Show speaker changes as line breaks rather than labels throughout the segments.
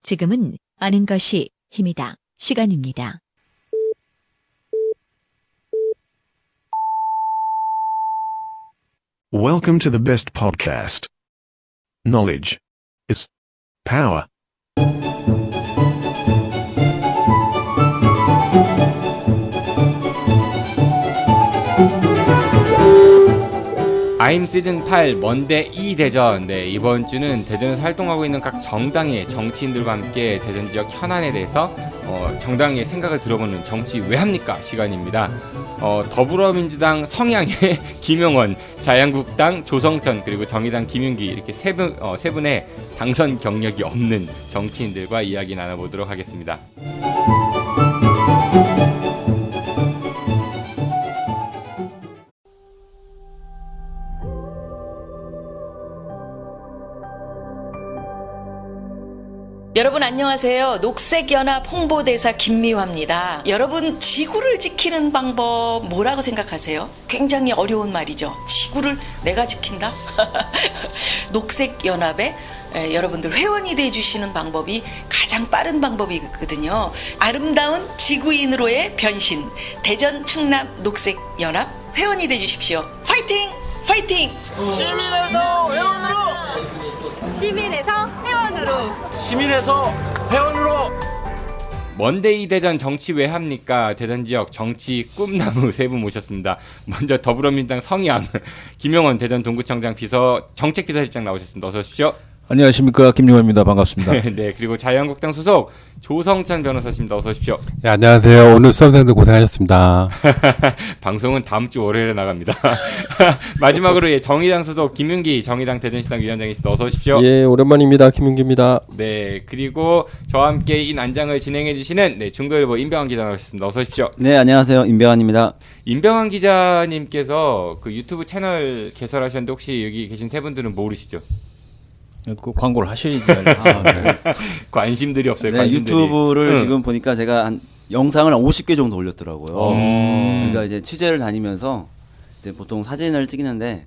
지금은 아는 것이 힘이다. 시간입니다.
Welcome to the best podcast. Knowledge is power.
아임 시즌 8 먼데 2 대전. 네, 이번 주는 대전에서 활동하고 있는 각 정당의 정치인들과 함께 대전 지역 현안에 대해서 정당의 생각을 들어보는 정치 왜 합니까 시간입니다. 더불어민주당 성향의 김용원, 자유한국당 조성천, 그리고 정의당 김윤기, 이렇게 세 분의 당선 경력이 없는 정치인들과 이야기 나눠보도록 하겠습니다.
여러분 안녕하세요. 녹색연합 홍보대사 김미화입니다. 여러분, 지구를 지키는 방법 뭐라고 생각하세요? 굉장히 어려운 말이죠. 지구를 내가 지킨다? 녹색연합에 여러분들 회원이 돼주시는 방법이 가장 빠른 방법이거든요. 아름다운 지구인으로의 변신, 대전 충남 녹색연합 회원이 돼주십시오. 파이팅! 파이팅!
시민에서 회원으로!
시민에서 회원으로.
시민에서 회원으로!
먼데이 대전 정치 왜 합니까? 대전 지역 정치 꿈나무 세 분 모셨습니다. 먼저 더불어민주당 성향 김용원 대전 동구청장 정책비서실장 나오셨습니다. 어서 오십시오.
안녕하십니까, 김용원입니다. 반갑습니다.
네, 그리고 자유한국당 소속 조성천 변호사십니다. 어서 오십시오.
네, 안녕하세요. 오늘 수험생들 고생하셨습니다.
방송은 다음 주 월요일에 나갑니다. 마지막으로 정의당 소속 김윤기 정의당 대전시당 위원장이십니다. 어서 오십시오.
예, 오랜만입니다. 김윤기입니다.
네, 그리고 저와 함께 이 난장을 진행해 주시는 중도일보 임병환 기자 나오셨습니다. 어서 오십시오.
네, 안녕하세요. 임병환입니다.
임병환 기자님께서 그 유튜브 채널 개설하셨는데 혹시 여기 계신 세 분들은 모르시죠?
그 광고를 하셔야지.
네. 관심들이 없어요.
네,
관심들이.
유튜브를 지금 보니까 제가 한 영상을 한 50개 정도 올렸더라고요. 그러니까 이제 취재를 다니면서 이제 보통 사진을 찍는데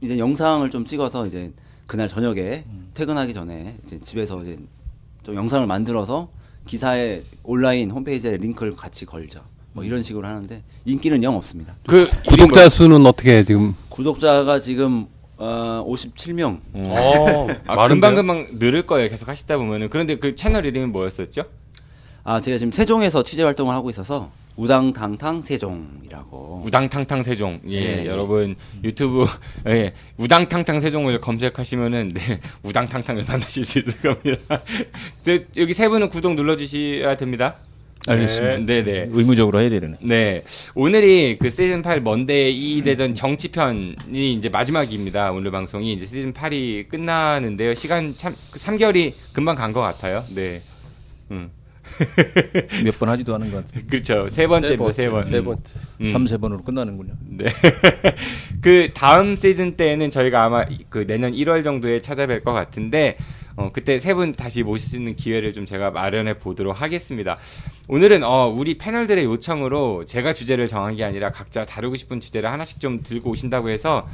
이제 영상을 좀 찍어서 이제 그날 저녁에 퇴근하기 전에 이제 집에서 이제 좀 영상을 만들어서 기사에 온라인 홈페이지에 링크를 같이 걸죠. 뭐 이런 식으로 하는데 인기는 영 없습니다.
그
구독자 수는 어떻게 지금?
구독자가 지금 57명.
금방금방 늘을 거예요. 계속 하시다 보면은. 그런데 그 채널 이름이 뭐였었죠?
제가 지금 세종에서 취재 활동을 하고 있어서 우당탕탕 세종이라고.
우당탕탕 세종. 예,
네.
여러분 유튜브 우당탕탕 세종을 검색하시면은 우당탕탕을 만나실 수 있을 겁니다. 여기 세 분은 구독 눌러주셔야 됩니다.
알겠습니다.
네네.
의무적으로 해야 되네.
네, 오늘이 그 시즌 8 먼데이 2 대전 정치편이 이제 마지막입니다. 오늘 방송이 이제 시즌 8이 끝나는데요. 시간 참 3개월이 금방 간 것 같아요. 네.
몇 번 하지도 않은 것 같아요.
그렇죠. 세 번째입니다. 세 번.
세 번째.
3-4번으로 끝나는군요.
네. 그 다음 시즌 때는 저희가 아마 그 내년 1월 정도에 찾아뵐 것 같은데 그때 세 분 다시 모실 수 있는 기회를 좀 제가 마련해 보도록 하겠습니다. 오늘은 우리 패널들의 요청으로 제가 주제를 정한 게 아니라 각자 다루고 싶은 주제를 하나씩 좀 들고 오신다고 해서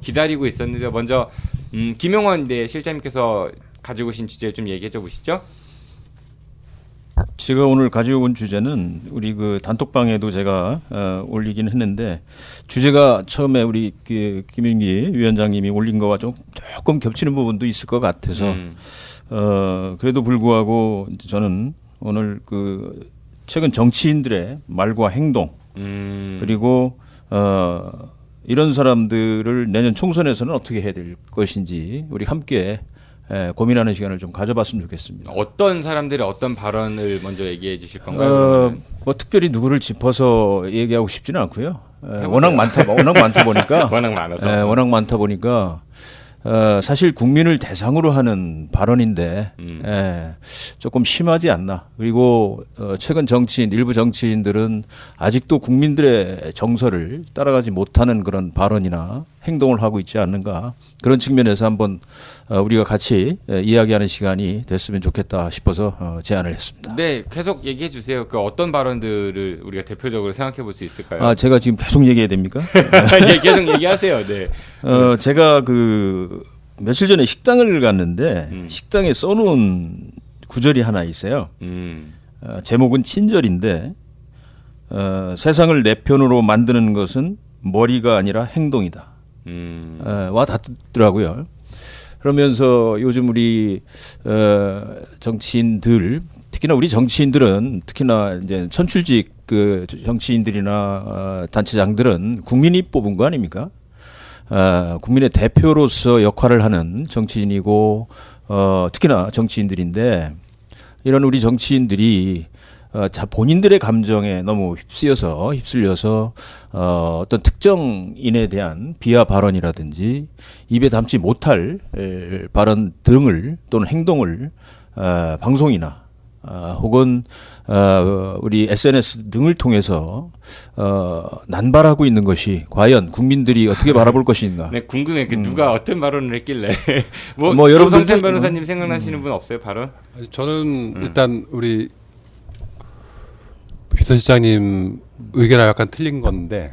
기다리고 있었는데 먼저 김용원 실장님께서 가지고 오신 주제 좀 얘기해 줘 보시죠.
제가 오늘 가지고 온 주제는 우리 그 단톡방에도 제가 올리긴 했는데 주제가 처음에 우리 김윤기 위원장님이 올린 거와 조금 겹치는 부분도 있을 것 같아서 그래도 불구하고 저는 오늘 그 최근 정치인들의 말과 행동 그리고 이런 사람들을 내년 총선에서는 어떻게 해야 될 것인지 우리 함께 고민하는 시간을 좀 가져봤으면 좋겠습니다.
어떤 사람들의 어떤 발언을 먼저 얘기해 주실 건가요?
뭐 특별히 누구를 짚어서 얘기하고 싶지는 않고요. 워낙 많다 보니까 워낙 많다 보니까 사실 국민을 대상으로 하는 발언인데 조금 심하지 않나. 그리고 최근 일부 정치인들은 아직도 국민들의 정서를 따라가지 못하는 그런 발언이나 행동을 하고 있지 않는가. 그런 측면에서 한번 우리가 같이 이야기하는 시간이 됐으면 좋겠다 싶어서 제안을 했습니다.
네, 계속 얘기해 주세요. 그 어떤 발언들을 우리가 대표적으로 생각해 볼 수 있을까요?
제가 지금 계속 얘기해야 됩니까?
예, 계속 얘기하세요. 네.
제가 며칠 전에 식당을 갔는데 식당에 써놓은 구절이 하나 있어요. 제목은 친절인데 세상을 내 편으로 만드는 것은 머리가 아니라 행동이다. 와 닿더라고요. 그러면서 요즘 우리 정치인들, 특히나 우리 정치인들은, 특히나 이제 선출직 그 정치인들이나 단체장들은 국민이 뽑은 거 아닙니까? 국민의 대표로서 역할을 하는 정치인이고 특히나 정치인들인데, 이런 우리 정치인들이 본인들의 감정에 너무 휩쓸려서 어떤 특정인에 대한 비하 발언이라든지 입에 담지 못할 발언 등을 또는 행동을 방송이나 혹은 우리 SNS 등을 통해서 난발하고 있는 것이 과연 국민들이 어떻게 바라볼 것인가.
네, 궁금해. 누가 어떤 발언을 했길래.
뭐
조성찬 변호사님 생각나시는 분 없어요, 발언?
저는 일단 우리 비서실장님 의견하고 약간 틀린 건데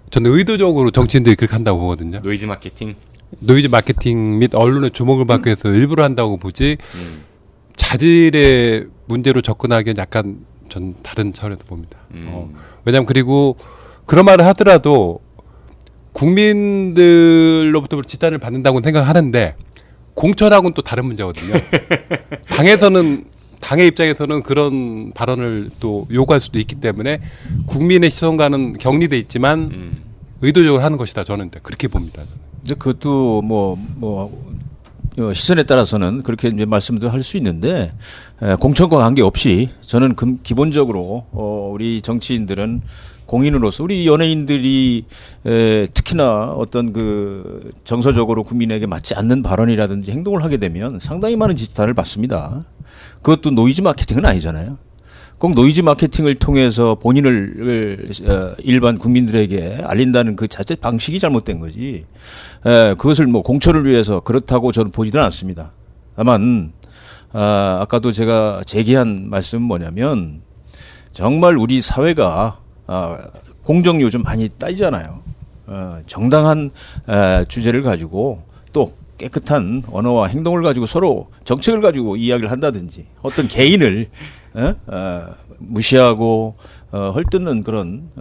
저는 의도적으로 정치인들이 그렇게 한다고 보거든요.
노이즈 마케팅?
노이즈 마케팅 및 언론의 주목을 받기 위해서 일부러 한다고 보지 자질의 문제로 접근하기엔 약간 전 다른 차원에서 봅니다. 왜냐하면 그리고 그런 말을 하더라도 국민들로부터 지탄을 받는다고 생각하는데 공천하고는 또 다른 문제거든요. 당의 입장에서는 그런 발언을 또 요구할 수도 있기 때문에 국민의 시선과는 격리돼 있지만 의도적으로 하는 것이다. 저는 그렇게 봅니다.
근데 그것도 시선에 따라서는 그렇게 이제 말씀도 할 수 있는데 공천과 관계없이 저는 기본적으로 우리 정치인들은 공인으로서 우리 연예인들이 특히나 어떤 그 정서적으로 국민에게 맞지 않는 발언이라든지 행동을 하게 되면 상당히 많은 지탄을 받습니다. 그것도 노이즈 마케팅은 아니잖아요. 꼭 노이즈 마케팅을 통해서 본인을 일반 국민들에게 알린다는 그 자체 방식이 잘못된 거지. 그것을 공천을 위해서 그렇다고 저는 보지는 않습니다. 다만 아까도 제가 제기한 말씀은 뭐냐면 정말 우리 사회가 공정률 좀 많이 따지잖아요. 정당한 주제를 가지고 또 깨끗한 언어와 행동을 가지고 서로 정책을 가지고 이야기를 한다든지 어떤 개인을 무시하고 헐뜯는 그런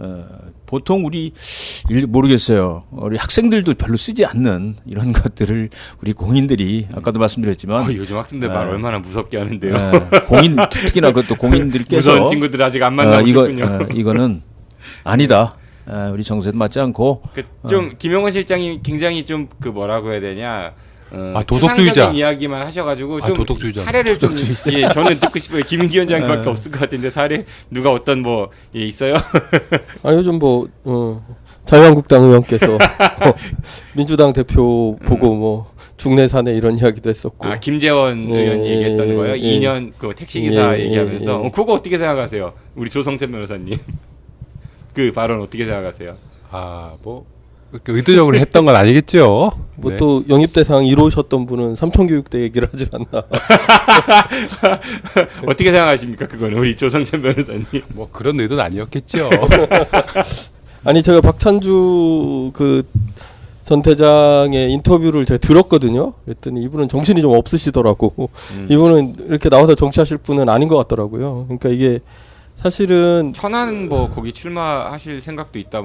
보통 우리 모르겠어요. 우리 학생들도 별로 쓰지 않는 이런 것들을 우리 공인들이 아까도 말씀드렸지만
요즘 학생들 말 얼마나 무섭게 하는데요.
특히나 그것도 공인들께서
무서운 친구들 아직 안 만나고 싶군요.
이거는 아니다. 우리 정서에도 맞지 않고
좀 김용원 실장이 굉장히 좀 그 뭐라고 해야 되냐
도덕주의자
이야기만 하셔가지고 좀
도덕주의자.
사례를 좀 예, 저는 듣고 싶어요. 김인기 원장님밖에 없을 것 같은데 사례 누가 어떤 있어요?
요즘 자유한국당 의원께서 민주당 대표 보고 중내 사내 이런 이야기도 했었고.
김재원 의원이 얘기했던 거예요. 2년 그 택시기사 얘기하면서 그거 어떻게 생각하세요? 우리 조성찬 변호사님 그 발언 어떻게 생각하세요?
의도적으로 했던 건 아니겠죠.
또 영입대상 1호셨던 분은 삼천교육대 얘기를 하지 않나.
어떻게 생각하십니까? 그거는 우리 조성찬 변호사님.
그런 의도는 아니었겠죠.
아니 제가 박찬주 전 대장의 인터뷰를 제가 들었거든요. 그랬더니 이분은 정신이 좀 없으시더라고. 이분은 이렇게 나와서 정치하실 분은 아닌 것 같더라고요. 그러니까 이게 사실은
천안 거기 출마하실 생각도 있다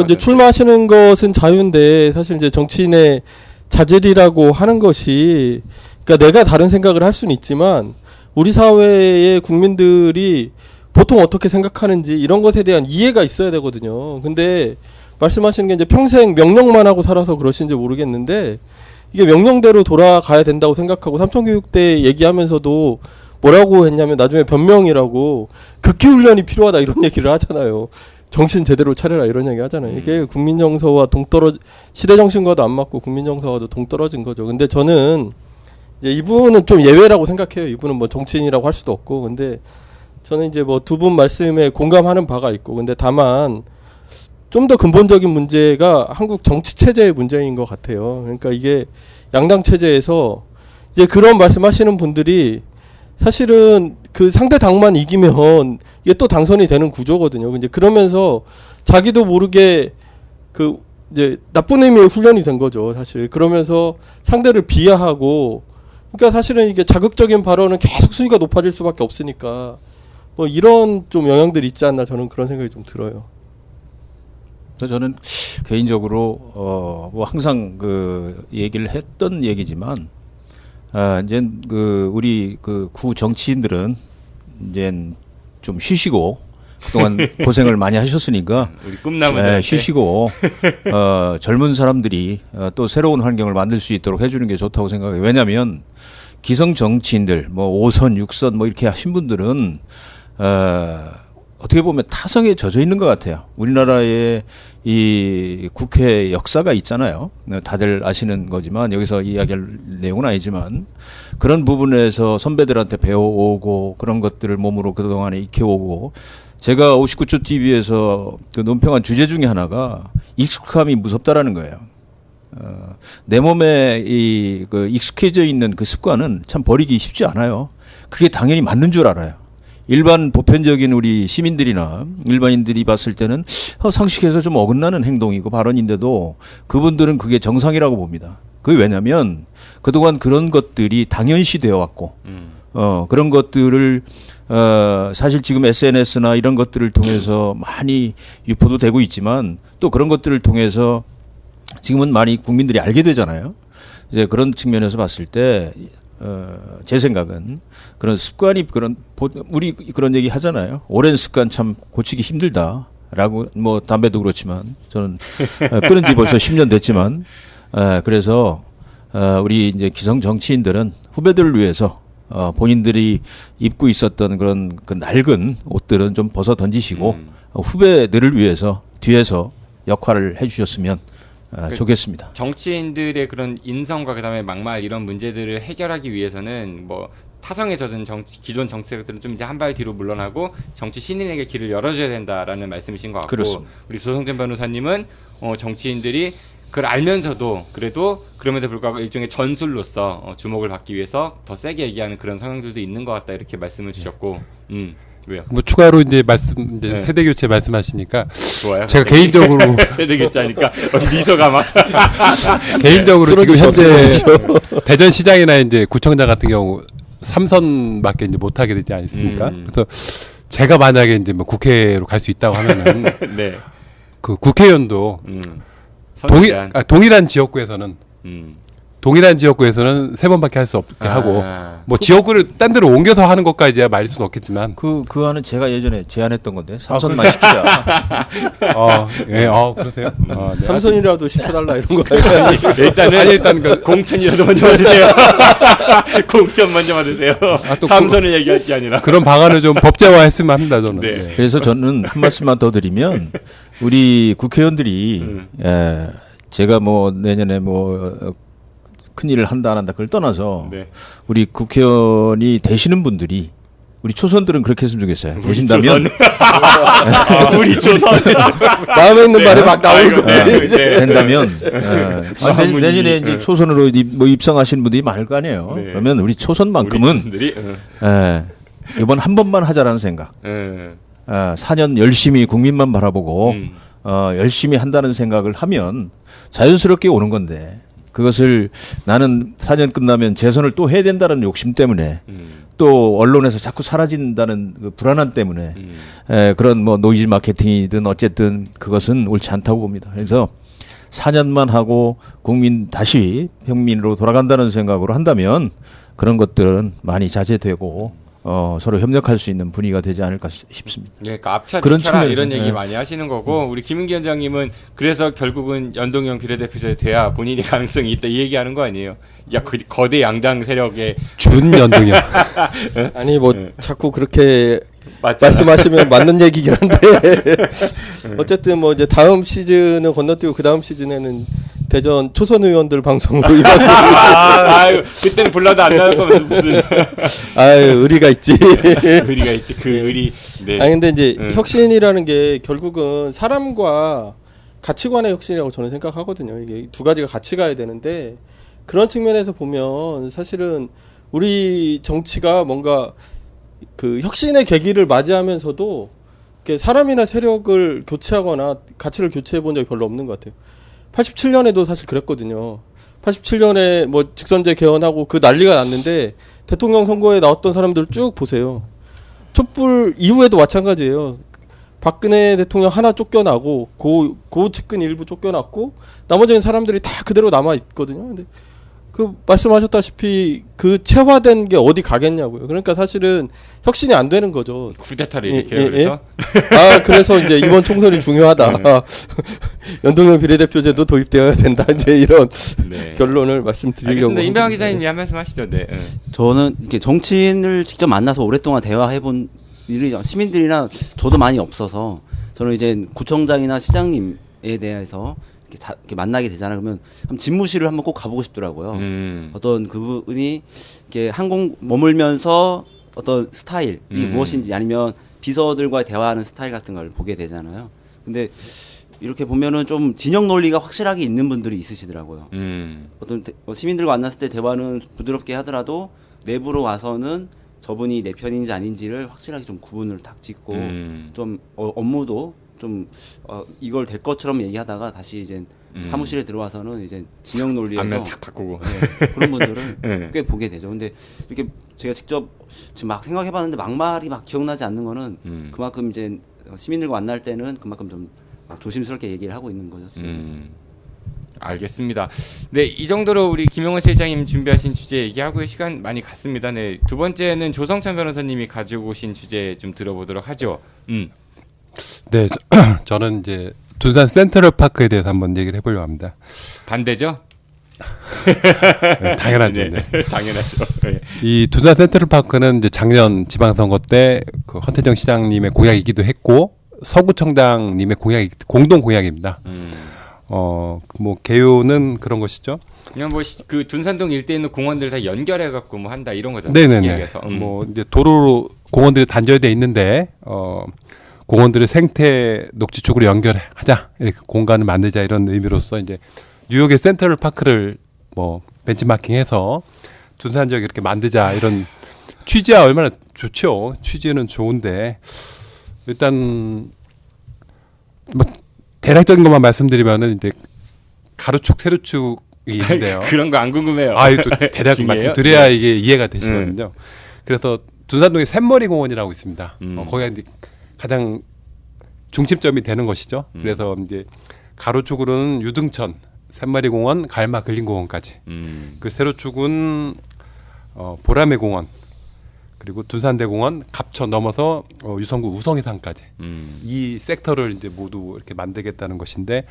이제 출마하시는 것은 자유인데 사실 이제 정치인의 자질이라고 하는 것이 그러니까 내가 다른 생각을 할 수는 있지만 우리 사회의 국민들이 보통 어떻게 생각하는지 이런 것에 대한 이해가 있어야 되거든요. 근데 말씀하시는 게 이제 평생 명령만 하고 살아서 그러신지 모르겠는데 이게 명령대로 돌아가야 된다고 생각하고 삼천교육대 얘기하면서도 뭐라고 했냐면 나중에 변명이라고 극기훈련이 필요하다 이런 얘기를 하잖아요. 정신 제대로 차려라 이런 얘기 하잖아요. 이게 국민정서와 시대 정신과도 안 맞고 국민정서와도 동떨어진 거죠. 근데 저는 이제 이분은 좀 예외라고 생각해요. 이분은 정치인이라고 할 수도 없고. 근데 저는 이제 두 분 말씀에 공감하는 바가 있고. 근데 다만 좀 더 근본적인 문제가 한국 정치 체제의 문제인 것 같아요. 그러니까 이게 양당 체제에서 이제 그런 말씀하시는 분들이 사실은 그 상대 당만 이기면 이게 또 당선이 되는 구조거든요. 이제 그러면서 자기도 모르게 이제 나쁜 의미의 훈련이 된 거죠, 사실. 그러면서 상대를 비하하고 그러니까 사실은 이게 자극적인 발언은 계속 수위가 높아질 수밖에 없으니까 뭐 이런 좀 영향들이 있지 않나 저는 그런 생각이 좀 들어요.
그래서 저는 개인적으로 뭐 항상 그 얘기를 했던 얘기지만 이제 그 우리 그 구 정치인들은 이제 좀 쉬시고 그동안 고생을 많이 하셨으니까
우리 꿈나무들
쉬시고 젊은 사람들이 또 새로운 환경을 만들 수 있도록 해주는 게 좋다고 생각해요. 왜냐하면 기성 정치인들 뭐 5선, 6선 뭐 이렇게 하신 분들은 어떻게 보면 타성에 젖어 있는 것 같아요. 우리나라의 이 국회 역사가 있잖아요. 다들 아시는 거지만 여기서 이야기할 내용은 아니지만 그런 부분에서 선배들한테 배워오고 그런 것들을 몸으로 그동안에 익혀오고 제가 59초 TV에서 그 논평한 주제 중에 하나가 익숙함이 무섭다라는 거예요. 내 몸에 그 익숙해져 있는 그 습관은 참 버리기 쉽지 않아요. 그게 당연히 맞는 줄 알아요. 일반 보편적인 우리 시민들이나 일반인들이 봤을 때는 상식에서 좀 어긋나는 행동이고 발언인데도 그분들은 그게 정상이라고 봅니다. 그게 왜냐면 그동안 그런 것들이 당연시 되어 왔고 그런 것들을 사실 지금 SNS나 이런 것들을 통해서 많이 유포도 되고 있지만 또 그런 것들을 통해서 지금은 많이 국민들이 알게 되잖아요. 이제 그런 측면에서 봤을 때 제 생각은 그런 습관이 우리 그런 얘기 하잖아요. 오랜 습관 참 고치기 힘들다라고 뭐 담배도 그렇지만 저는 끊은 지 벌써 10년 됐지만 그래서 우리 이제 기성 정치인들은 후배들을 위해서 본인들이 입고 있었던 그런 그 낡은 옷들은 좀 벗어 던지시고 후배들을 위해서 뒤에서 역할을 해주셨으면 좋겠습니다.
정치인들의 그런 인성과 그다음에 막말 이런 문제들을 해결하기 위해서는 뭐 타성에 젖은 기존 정치들은 좀 이제 한 발 뒤로 물러나고 정치 신인에게 길을 열어줘야 된다라는 말씀이신 것 같고
그렇습니다.
우리 조성준 변호사님은 정치인들이 그걸 알면서도 그래도 그럼에도 불구하고 일종의 전술로서 주목을 받기 위해서 더 세게 얘기하는 그런 성향들도 있는 것 같다 이렇게 말씀을 주셨고 왜요?
뭐 추가로 이제 세대 교체 말씀하시니까
좋아요.
제가 개인적으로
세대 교체하니까 미소가 막
개인적으로 지금 현재 대전 시장이나 이제 구청장 같은 경우 3선밖에 이제 못 하게 되지 않습니까? 그래서 제가 만약에 이제 뭐 국회로 갈 수 있다고 하면은
네.
그 국회의원도 동일한 지역구에서는 동일한 지역구에서는 3번밖에 할 수 없게 하고 뭐 지역구를 딴 데로 옮겨서 하는 것까지 말일 수는 없겠지만
그 안은 제가 예전에 제안했던 건데 3선만 시키자.
그러세요?
네. 삼선이라도 시켜달라 이런 거.
일단 그 공천이라도 먼저 받으세요. 공천 먼저 받으세요. 삼선을 얘기할 게 아니라
그런 방안을 좀 법제화했으면 합니다 저는.
네.
그래서 저는 한 말씀만 더 드리면 우리 국회의원들이 제가 뭐 내년에 뭐 큰일을 한다 안 한다 그걸 떠나서 우리 국회의원이 되시는 분들이 우리 초선들은 그렇게 했으면 좋겠어요. 되신다면
우리 초선
마음에 있는 말이 막 나오는 거지.
된다면 내년에 이제 초선으로 뭐 입성하시는 분들이 많을 거 아니에요. 그러면 우리 초선만큼은 이번 한 번만 하자라는 생각. 4년 열심히 국민만 바라보고 열심히 한다는 생각을 하면 자연스럽게 오는 건데 그것을 나는 4년 끝나면 재선을 또 해야 된다는 욕심 때문에 또 언론에서 자꾸 사라진다는 그 불안함 때문에 그런 뭐 노이즈 마케팅이든 어쨌든 그것은 옳지 않다고 봅니다. 그래서 4년만 하고 국민 다시 평민으로 돌아간다는 생각으로 한다면 그런 것들은 많이 자제되고 서로 협력할 수 있는 분위기가 되지 않을까 싶습니다.
네, 그러니까 앞차
그런
뒤차라
측면에서,
이런 얘기 많이 하시는 거고 우리 김은기 위원장님은 그래서 결국은 연동형 비례대표제 돼야 본인이 가능성이 있다 이 얘기하는 거 아니에요? 야, 거대 양당 세력의
준연동형.
아니 뭐 자꾸 그렇게 말씀하시면 맞는 얘기긴 한데 어쨌든 뭐 이제 다음 시즌은 건너뛰고 그 다음 시즌에는 대전 초선 의원들 방송으로
아유, 그때는 불러도 안 나올 거면서 무슨
아유 의리가 있지.
의리가 있지 그 의리. 네.
아니 근데 이제 혁신이라는 게 결국은 사람과 가치관의 혁신이라고 저는 생각하거든요. 이게 두 가지가 같이 가야 되는데 그런 측면에서 보면 사실은 우리 정치가 뭔가 그 혁신의 계기를 맞이하면서도 사람이나 세력을 교체하거나 가치를 교체해 본 적이 별로 없는 것 같아요. 87년에도 사실 그랬거든요. 87년에 뭐 직선제 개헌하고 그 난리가 났는데 대통령 선거에 나왔던 사람들을 쭉 보세요. 촛불 이후에도 마찬가지예요. 박근혜 대통령 하나 쫓겨나고 고 측근 일부 쫓겨났고 나머지는 사람들이 다 그대로 남아 있거든요. 근데 그 말씀하셨다시피 그 체화된 게 어디 가겠냐고요. 그러니까 사실은 혁신이 안 되는 거죠.
쿠데타를 일으켜요. 그래서
그래서 이제 이번 총선이 중요하다. 연동형 비례대표제도 도입되어야 된다. 이제 이런 결론을 말씀드리려고.
알겠습니다. 임병환 기자님이 한 말씀 하시죠. 네.
저는 이렇게 정치인을 직접 만나서 오랫동안 대화해본 일이 시민들이나 저도 많이 없어서 저는 이제 구청장이나 시장님에 대해서 이렇게 만나게 되잖아요. 그러면 집무실을 한번 꼭 가보고 싶더라고요. 어떤 그분이 이렇게 항공 머물면서 어떤 스타일이 무엇인지 아니면 비서들과 대화하는 스타일 같은 걸 보게 되잖아요. 근데 이렇게 보면은 좀 진영 논리가 확실하게 있는 분들이 있으시더라고요. 어떤 시민들과 만났을 때 대화는 부드럽게 하더라도 내부로 와서는 저분이 내 편인지 아닌지를 확실하게 좀 구분을 딱 짓고 좀 업무도 좀 이걸 될 것처럼 얘기하다가 다시 이제 사무실에 들어와서는 이제 진영 논리에서
안면 탁 바꾸고
그런 분들을 꽤 보게 되죠. 근데 이렇게 제가 직접 지금 막 생각해봤는데 막말이 막 기억나지 않는 거는 그만큼 이제 시민들과 만날 때는 그만큼 좀 조심스럽게 얘기를 하고 있는 거죠.
알겠습니다. 네, 이 정도로 우리 김용원 실장님 준비하신 주제 얘기하고 시간 많이 갔습니다. 네, 두 번째는 조성찬 변호사님이 가지고 오신 주제 좀 들어보도록 하죠.
네, 저는 이제 둔산 센트럴파크에 대해서 한번 얘기를 해보려고 합니다.
반대죠?
네, 당연하죠. 네.
당연하죠. 네.
이 둔산 센트럴파크는 이제 작년 지방선거 때 그 헌태정 시장님의 공약이기도 했고 서구청장님의 공동 공약입니다. 뭐 개요는 그런 것이죠.
그냥 뭐 그 둔산동 일대에 있는 공원들 다 연결해 갖고 뭐 한다 이런 거잖아요.
네네네. 뭐 이제 도로로 공원들이 단절돼 있는데 공원들의 생태 녹지축으로 연결하자 이렇게 공간을 만들자 이런 의미로서 이제 뉴욕의 센트럴 파크를 뭐 벤치마킹해서 둔산 지역 이렇게 만들자 이런 취지야 얼마나 좋죠. 취지는 좋은데 일단 뭐 대략적인 것만 말씀드리면은 이제 가로축 세로축이 있는데요.
그런 거 안 궁금해요.
또 대략 말씀드려야 이게 이해가 되시거든요. 그래서 둔산동에 샘머리 공원이라고 있습니다. 거기가 이제 가장 중심점이 되는 것이죠. 그래서 이제 가로축으로는 유등천, 샘머리 공원, 갈마 근린공원까지. 그 세로축은 보라매 공원, 그리고 둔산대공원, 갑천 넘어서 유성구 우성해상까지 이 섹터를 이제 모두 이렇게 만들겠다는 것인데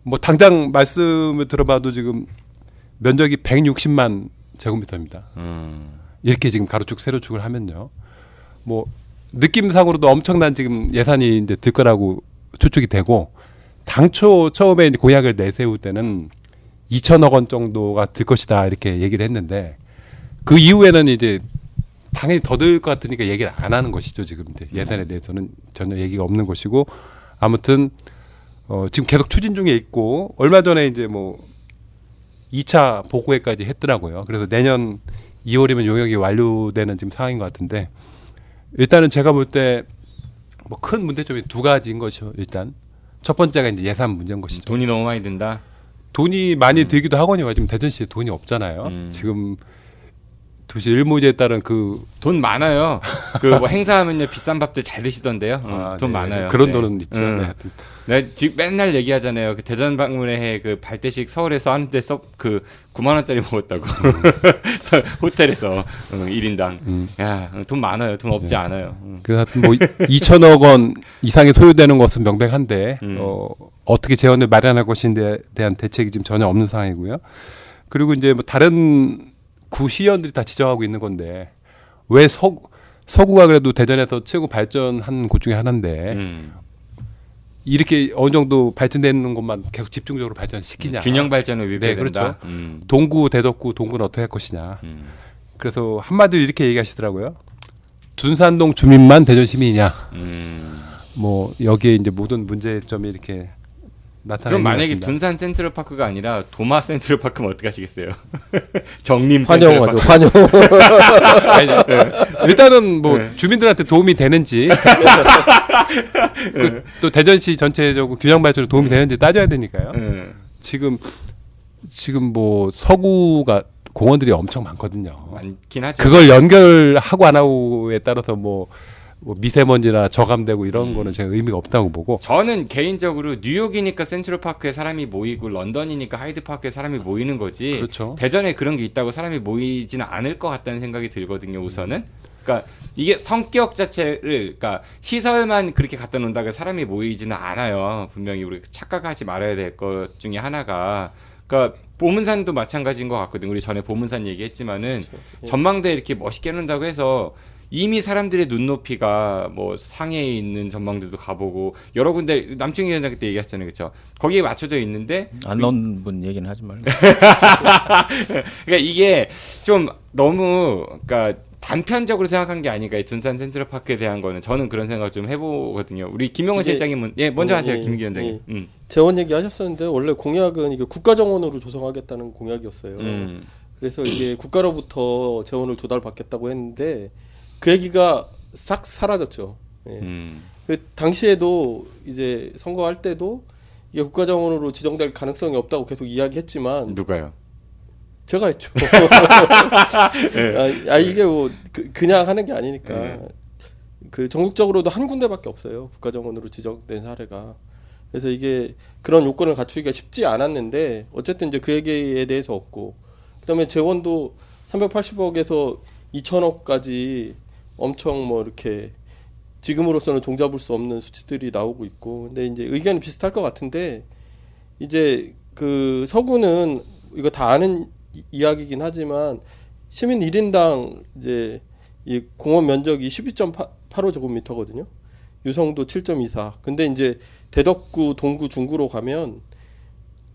뭐 당장 말씀을 들어봐도 지금 면적이 160만 제곱미터입니다. 이렇게 지금 가로축 세로축을 하면요, 뭐 느낌상으로도 엄청난 지금 예산이 이제 들 거라고 추측이 되고 당초 처음에 이제 공약을 내세울 때는 2천억 원 정도가 들 것이다 이렇게 얘기를 했는데 그 이후에는 이제 당연히 더 들 것 같으니까 얘기를 안 하는 것이죠. 지금 이제 예산에 대해서는 전혀 얘기가 없는 것이고 아무튼 지금 계속 추진 중에 있고 얼마 전에 이제 뭐 2차 보고회까지 했더라고요. 그래서 내년 2월이면 용역이 완료되는 지금 상황인 것 같은데 일단은 제가 볼 때 뭐 큰 문제점이 두 가지인 것이죠. 일단 첫 번째가 이제 예산 문제인 것이죠.
돈이 너무 많이 든다.
돈이 많이 들기도 하거니와 지금 대전시에 돈이 없잖아요. 지금 도시 일모제에 따른 그
돈 많아요. 그 뭐 행사하면요 비싼 밥들 잘 드시던데요. 돈 많아요.
그런 돈은 있죠. 네, 하여튼.
네, 지금 맨날 얘기하잖아요. 그 대전 방문의 해 그 발대식 서울에서 하는데 그 9만 원짜리 먹었다고 호텔에서 1인당. 야, 돈 많아요. 돈 없지 않아요.
그래서 하여튼 뭐 2천억 원 이상이 소요되는 것은 명백한데 어떻게 재원을 마련할 것인데 대한 대책이 지금 전혀 없는 상황이고요. 그리고 이제 뭐 다른 구 시의원들이 다 지적하고 있는 건데 왜 서구가 그래도 대전에서 최고 발전한 곳 중에 하나인데 이렇게 어느 정도 발전되는 것만 계속 집중적으로 발전시키냐.
균형 발전을 위배된다.
네, 그렇죠. 동구, 대덕구, 동구는 어떻게 할 것이냐. 그래서 한마디로 이렇게 얘기하시더라고요. 둔산동 주민만 대전 시민이냐. 뭐 여기에 이제 모든 문제점이 이렇게 나타나는.
그럼 만약에 둔산 센트럴파크가 아니라 도마 센트럴파크면 어떻게 하시겠어요? 정림
환영하죠. 환영.
일단은 뭐 주민들한테 도움이 되는지 또 대전시 전체적으로 균형 발전에 도움이 되는지 따져야 되니까요. 지금 지금 뭐 서구가 공원들이 엄청 많거든요.
많긴 하죠.
그걸 연결하고 안 하고에 따라서 뭐 미세먼지나 저감되고 이런 거는 제가 의미가 없다고 보고.
저는 개인적으로 뉴욕이니까 센트럴파크에 사람이 모이고 런던이니까 하이드파크에 사람이 모이는 거지.
그렇죠.
대전에 그런 게 있다고 사람이 모이지는 않을 것 같다는 생각이 들거든요. 우선은. 그러니까 이게 성격 자체를 그러니까 시설만 그렇게 갖다 놓는다고 사람이 모이지는 않아요. 분명히 우리 착각하지 말아야 될 것 중에 하나가 그러니까 보문산도 마찬가지인 것 같거든요. 우리 전에 보문산 얘기했지만은
그렇죠. 예.
전망대 이렇게 멋있게 해놓는다고 해서 이미 사람들의 눈높이가 뭐 상해에 있는 전망대도 가보고 여러 군데 남충희 위원장 그때 얘기했잖아요, 그렇죠? 거기에 맞춰져 있는데
안 넣은 분 얘기는 하지 말고.
그러니까 이게 좀 너무 그러니까 단편적으로 생각한 게 아닌가 이 둔산 센트럴파크에 대한 거는 저는 그런 생각 좀 해보거든요. 우리 김용원 실장님은 예 먼저 하세요, 김 위원장님.
재원 얘기하셨었는데 원래 공약은 이게 국가정원으로 조성하겠다는 공약이었어요. 그래서 이게 국가로부터 재원을 2달 받겠다고 했는데 그 얘기가 싹 사라졌죠. 예. 그 당시에도 이제 선거할 때도 이게 국가정원으로 지정될 가능성이 없다고 계속 이야기했지만
누가요?
제가 했죠. 이게 뭐 그냥 하는 게 아니니까 그 전국적으로도 한 군데밖에 없어요. 국가정원으로 지정된 사례가. 그래서 이게 그런 요건을 갖추기가 쉽지 않았는데 어쨌든 이제 그 얘기에 대해서 없고 그다음에 재원도 380억에서 2천억까지 엄청 뭐 이렇게 지금으로서는 종잡을 수 없는 수치들이 나오고 있고 근데 이제 의견이 비슷할 것 같은데 이제 그 서구는 이거 다 아는 이야기긴 하지만 시민 1인당 이제 이 공원 면적이 12.85제곱미터거든요. 유성도 7.24. 근데 이제 대덕구, 동구, 중구로 가면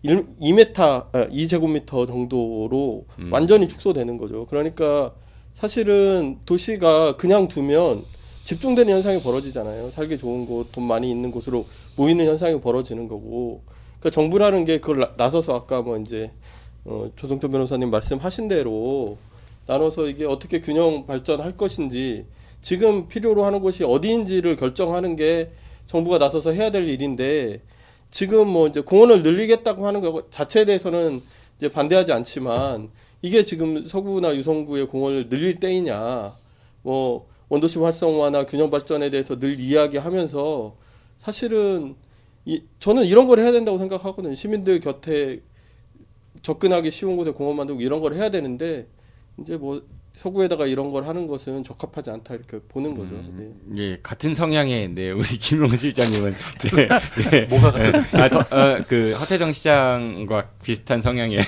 2제곱미터 정도로 완전히 축소되는 거죠. 그러니까 사실은 도시가 그냥 두면 집중되는 현상이 벌어지잖아요. 살기 좋은 곳, 돈 많이 있는 곳으로 모이는 현상이 벌어지는 거고. 그러니까 정부라는 게 그걸 나서서 아까 뭐 이제 조성철 변호사님 말씀하신 대로 나눠서 이게 어떻게 균형 발전할 것인지 지금 필요로 하는 곳이 어디인지를 결정하는 게 정부가 나서서 해야 될 일인데 지금 뭐 이제 공원을 늘리겠다고 하는 것 자체에 대해서는 이제 반대하지 않지만 이게 지금 서구나 유성구의 공원을 늘릴 때이냐 뭐 원도시 활성화나 균형 발전에 대해서 늘 이야기하면서 사실은 저는 이런 걸 해야 된다고 생각하거든요. 시민들 곁에 접근하기 쉬운 곳에 공원 만들고 이런 걸 해야 되는데 이제 뭐 서구에다가 이런 걸 하는 것은 적합하지 않다 이렇게 보는 거죠.
예, 같은 성향의 네 우리 김용원 실장님은 네, 뭐가 같은? 그 허태정 시장과 비슷한 성향의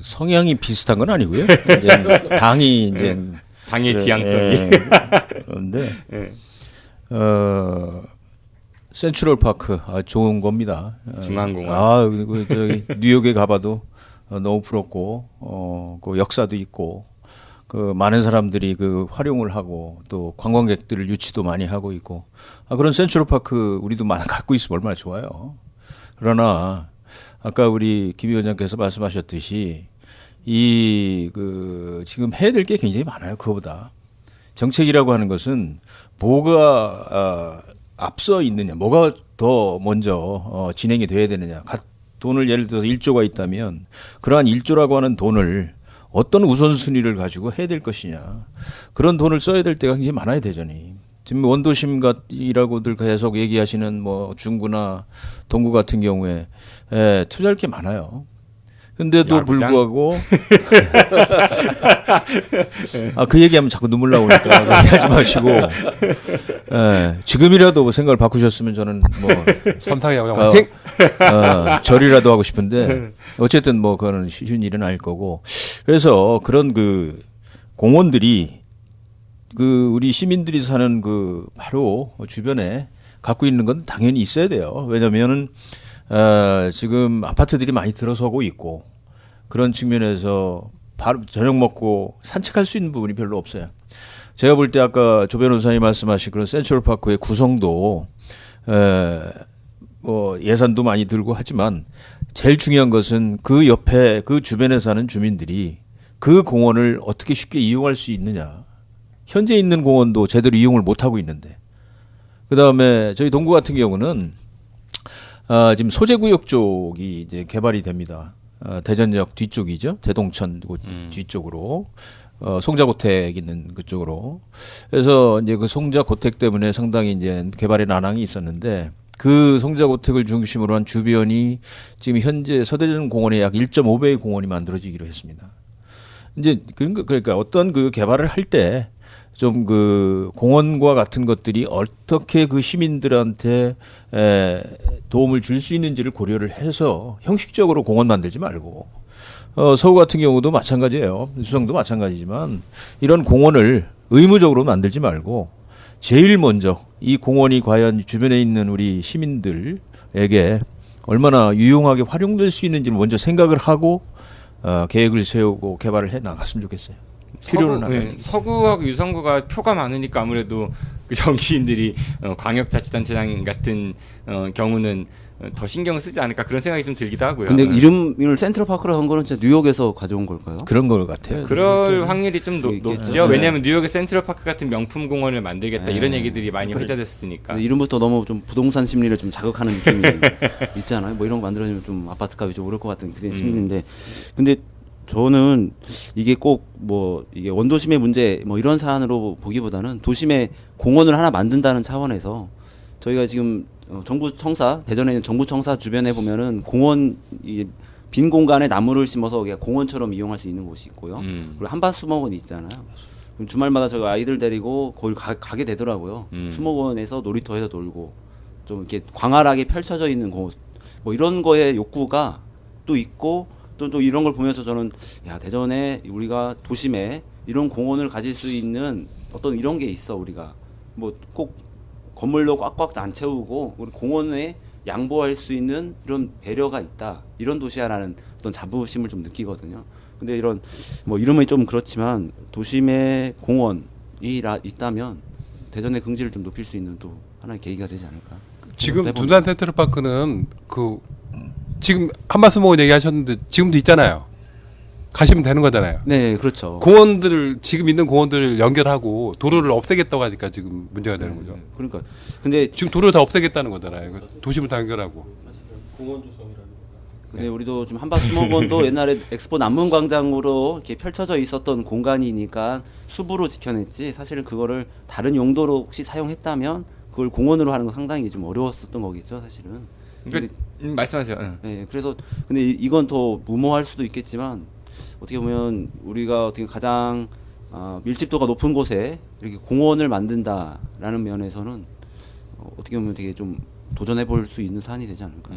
성향이 비슷한 건 아니고요. 이제 당이 이제
당의 지향성이
그런데 센트럴파크 좋은 겁니다.
중앙공원.
저기 뉴욕에 가봐도 너무 부럽고 그 역사도 있고 그 많은 사람들이 그 활용을 하고 또 관광객들을 유치도 많이 하고 있고 그런 센트럴파크 우리도 많이 갖고 있으면 얼마나 좋아요. 그러나 아까 우리 김 위원장께서 말씀하셨듯이 지금 해야 될 게 굉장히 많아요. 그거보다 정책이라고 하는 것은 뭐가 앞서 있느냐, 뭐가 더 먼저 진행이 돼야 되느냐. 돈을 예를 들어서 1조가 있다면 그러한 1조라고 하는 돈을 어떤 우선순위를 가지고 해야 될 것이냐. 그런 돈을 써야 될 때가 굉장히 많아야 되잖니. 지금 원도심이라고들 계속 얘기하시는 뭐 중구나 동구 같은 경우에 투자할 게 많아요. 근데도
야구장?
불구하고 그 얘기하면 자꾸 눈물 나오니까 얘기하지 마시고 지금이라도 뭐 생각을 바꾸셨으면 저는 뭐
삼상야구장 화이팅!
절이라도 하고 싶은데 어쨌든 뭐 그거는 쉬운 일은 아닐 거고 그래서 그런 그 공원들이 그 우리 시민들이 사는 그 바로 주변에 갖고 있는 건 당연히 있어야 돼요. 왜냐면은 지금 아파트들이 많이 들어서고 있고 그런 측면에서 바로 저녁 먹고 산책할 수 있는 부분이 별로 없어요. 제가 볼 때 아까 조 변호사님 말씀하신 그런 센트럴파크의 구성도 뭐 예산도 많이 들고 하지만 제일 중요한 것은 그 옆에 그 주변에 사는 주민들이 그 공원을 어떻게 쉽게 이용할 수 있느냐. 현재 있는 공원도 제대로 이용을 못 하고 있는데 그다음에 저희 동구 같은 경우는 지금 소재구역 쪽이 이제 개발이 됩니다. 대전역 뒤쪽이죠. 대동천 뒤쪽으로. 송자고택 있는 그쪽으로. 그래서 이제 그 송자고택 때문에 상당히 이제 개발의 난항이 있었는데 그 송자고택을 중심으로 한 주변이 지금 현재 서대전 공원의 약 1.5배의 공원이 만들어지기로 했습니다. 이제 그러니까 어떤 그 개발을 할 때 좀 그 공원과 같은 것들이 어떻게 그 시민들한테 도움을 줄 수 있는지를 고려를 해서 형식적으로 공원 만들지 말고 서울 같은 경우도 마찬가지예요. 수성도 마찬가지지만 이런 공원을 의무적으로 만들지 말고 제일 먼저 이 공원이 과연 주변에 있는 우리 시민들에게 얼마나 유용하게 활용될 수 있는지를 먼저 생각을 하고 계획을 세우고 개발을 해 나갔으면 좋겠어요. 필요는 하면
서구하고 유성구가 표가 많으니까 아무래도 그 정치인들이 광역자치단체장 같은 경우는 더 신경을 쓰지 않을까 그런 생각이 좀 들기도 하고요.
근데 이름을 센트럴파크로 한 거는 진짜 뉴욕에서 가져온 걸까요?
그런 것 같아요.
그럴 확률이 좀 높죠. 왜냐하면 뉴욕의 센트럴파크 같은 명품 공원을 만들겠다 이런 얘기들이 많이 회자됐으니까.
이름부터 너무 좀 부동산 심리를 좀 자극하는 느낌이 있잖아요. 뭐 이런 거 만들어지면 좀 아파트값이 좀 오를 것 같은 그런 심리인데, 근데 저는 이게 꼭 뭐 이게 원도심의 문제 뭐 이런 사안으로 보기보다는 도심에 공원을 하나 만든다는 차원에서 저희가 지금 정부청사 대전에 있는 정부청사 주변에 보면은 공원 빈 공간에 나무를 심어서 그냥 공원처럼 이용할 수 있는 곳이 있고요. 그리고 한밭수목원이 있잖아요. 그럼 주말마다 저희 아이들 데리고 거기 가게 되더라고요. 수목원에서 놀이터에서 놀고 좀 이렇게 광활하게 펼쳐져 있는 곳 뭐 이런 거에 욕구가 또 있고 또 이런 걸 보면서 저는 야 대전에 우리가 도심에 이런 공원을 가질 수 있는 어떤 이런 게 있어. 우리가 뭐 꼭 건물로 꽉꽉 안 채우고 우리 공원에 양보할 수 있는 이런 배려가 있다. 이런 도시야라는 어떤 자부심을 좀 느끼거든요. 근데 이런 뭐 이름이 좀 그렇지만 도심에 공원이 있다면 대전의 긍지를 좀 높일 수 있는 또 하나의 계기가 되지 않을까.
지금 두산 센트럴파크는 그 지금 한밭수목원 얘기하셨는데 지금도 있잖아요. 가시면 되는 거잖아요.
네, 그렇죠.
공원들을 지금 있는 공원들을 연결하고 도로를 없애겠다고 하니까 지금 문제가 되는 거죠.
그러니까 근데
지금 도로를 다 없애겠다는 거잖아요. 도심을 다 연결하고.
공원 조성이라는.
근데 우리도 좀 한밭수목원도 옛날에 엑스포 남문광장으로 이렇게 펼쳐져 있었던 공간이니까 숲으로 지켜냈지. 사실은 그거를 다른 용도로 혹시 사용했다면 그걸 공원으로 하는 건 상당히 좀 어려웠었던 거겠죠, 사실은.
그러니까 말씀하세요.
네, 그래서 근데 이건 더 무모할 수도 있겠지만 어떻게 보면 우리가 어떻게 가장 밀집도가 높은 곳에 이렇게 공원을 만든다라는 면에서는 어떻게 보면 되게 좀 도전해 볼 수 있는 사안이 되지 않을까.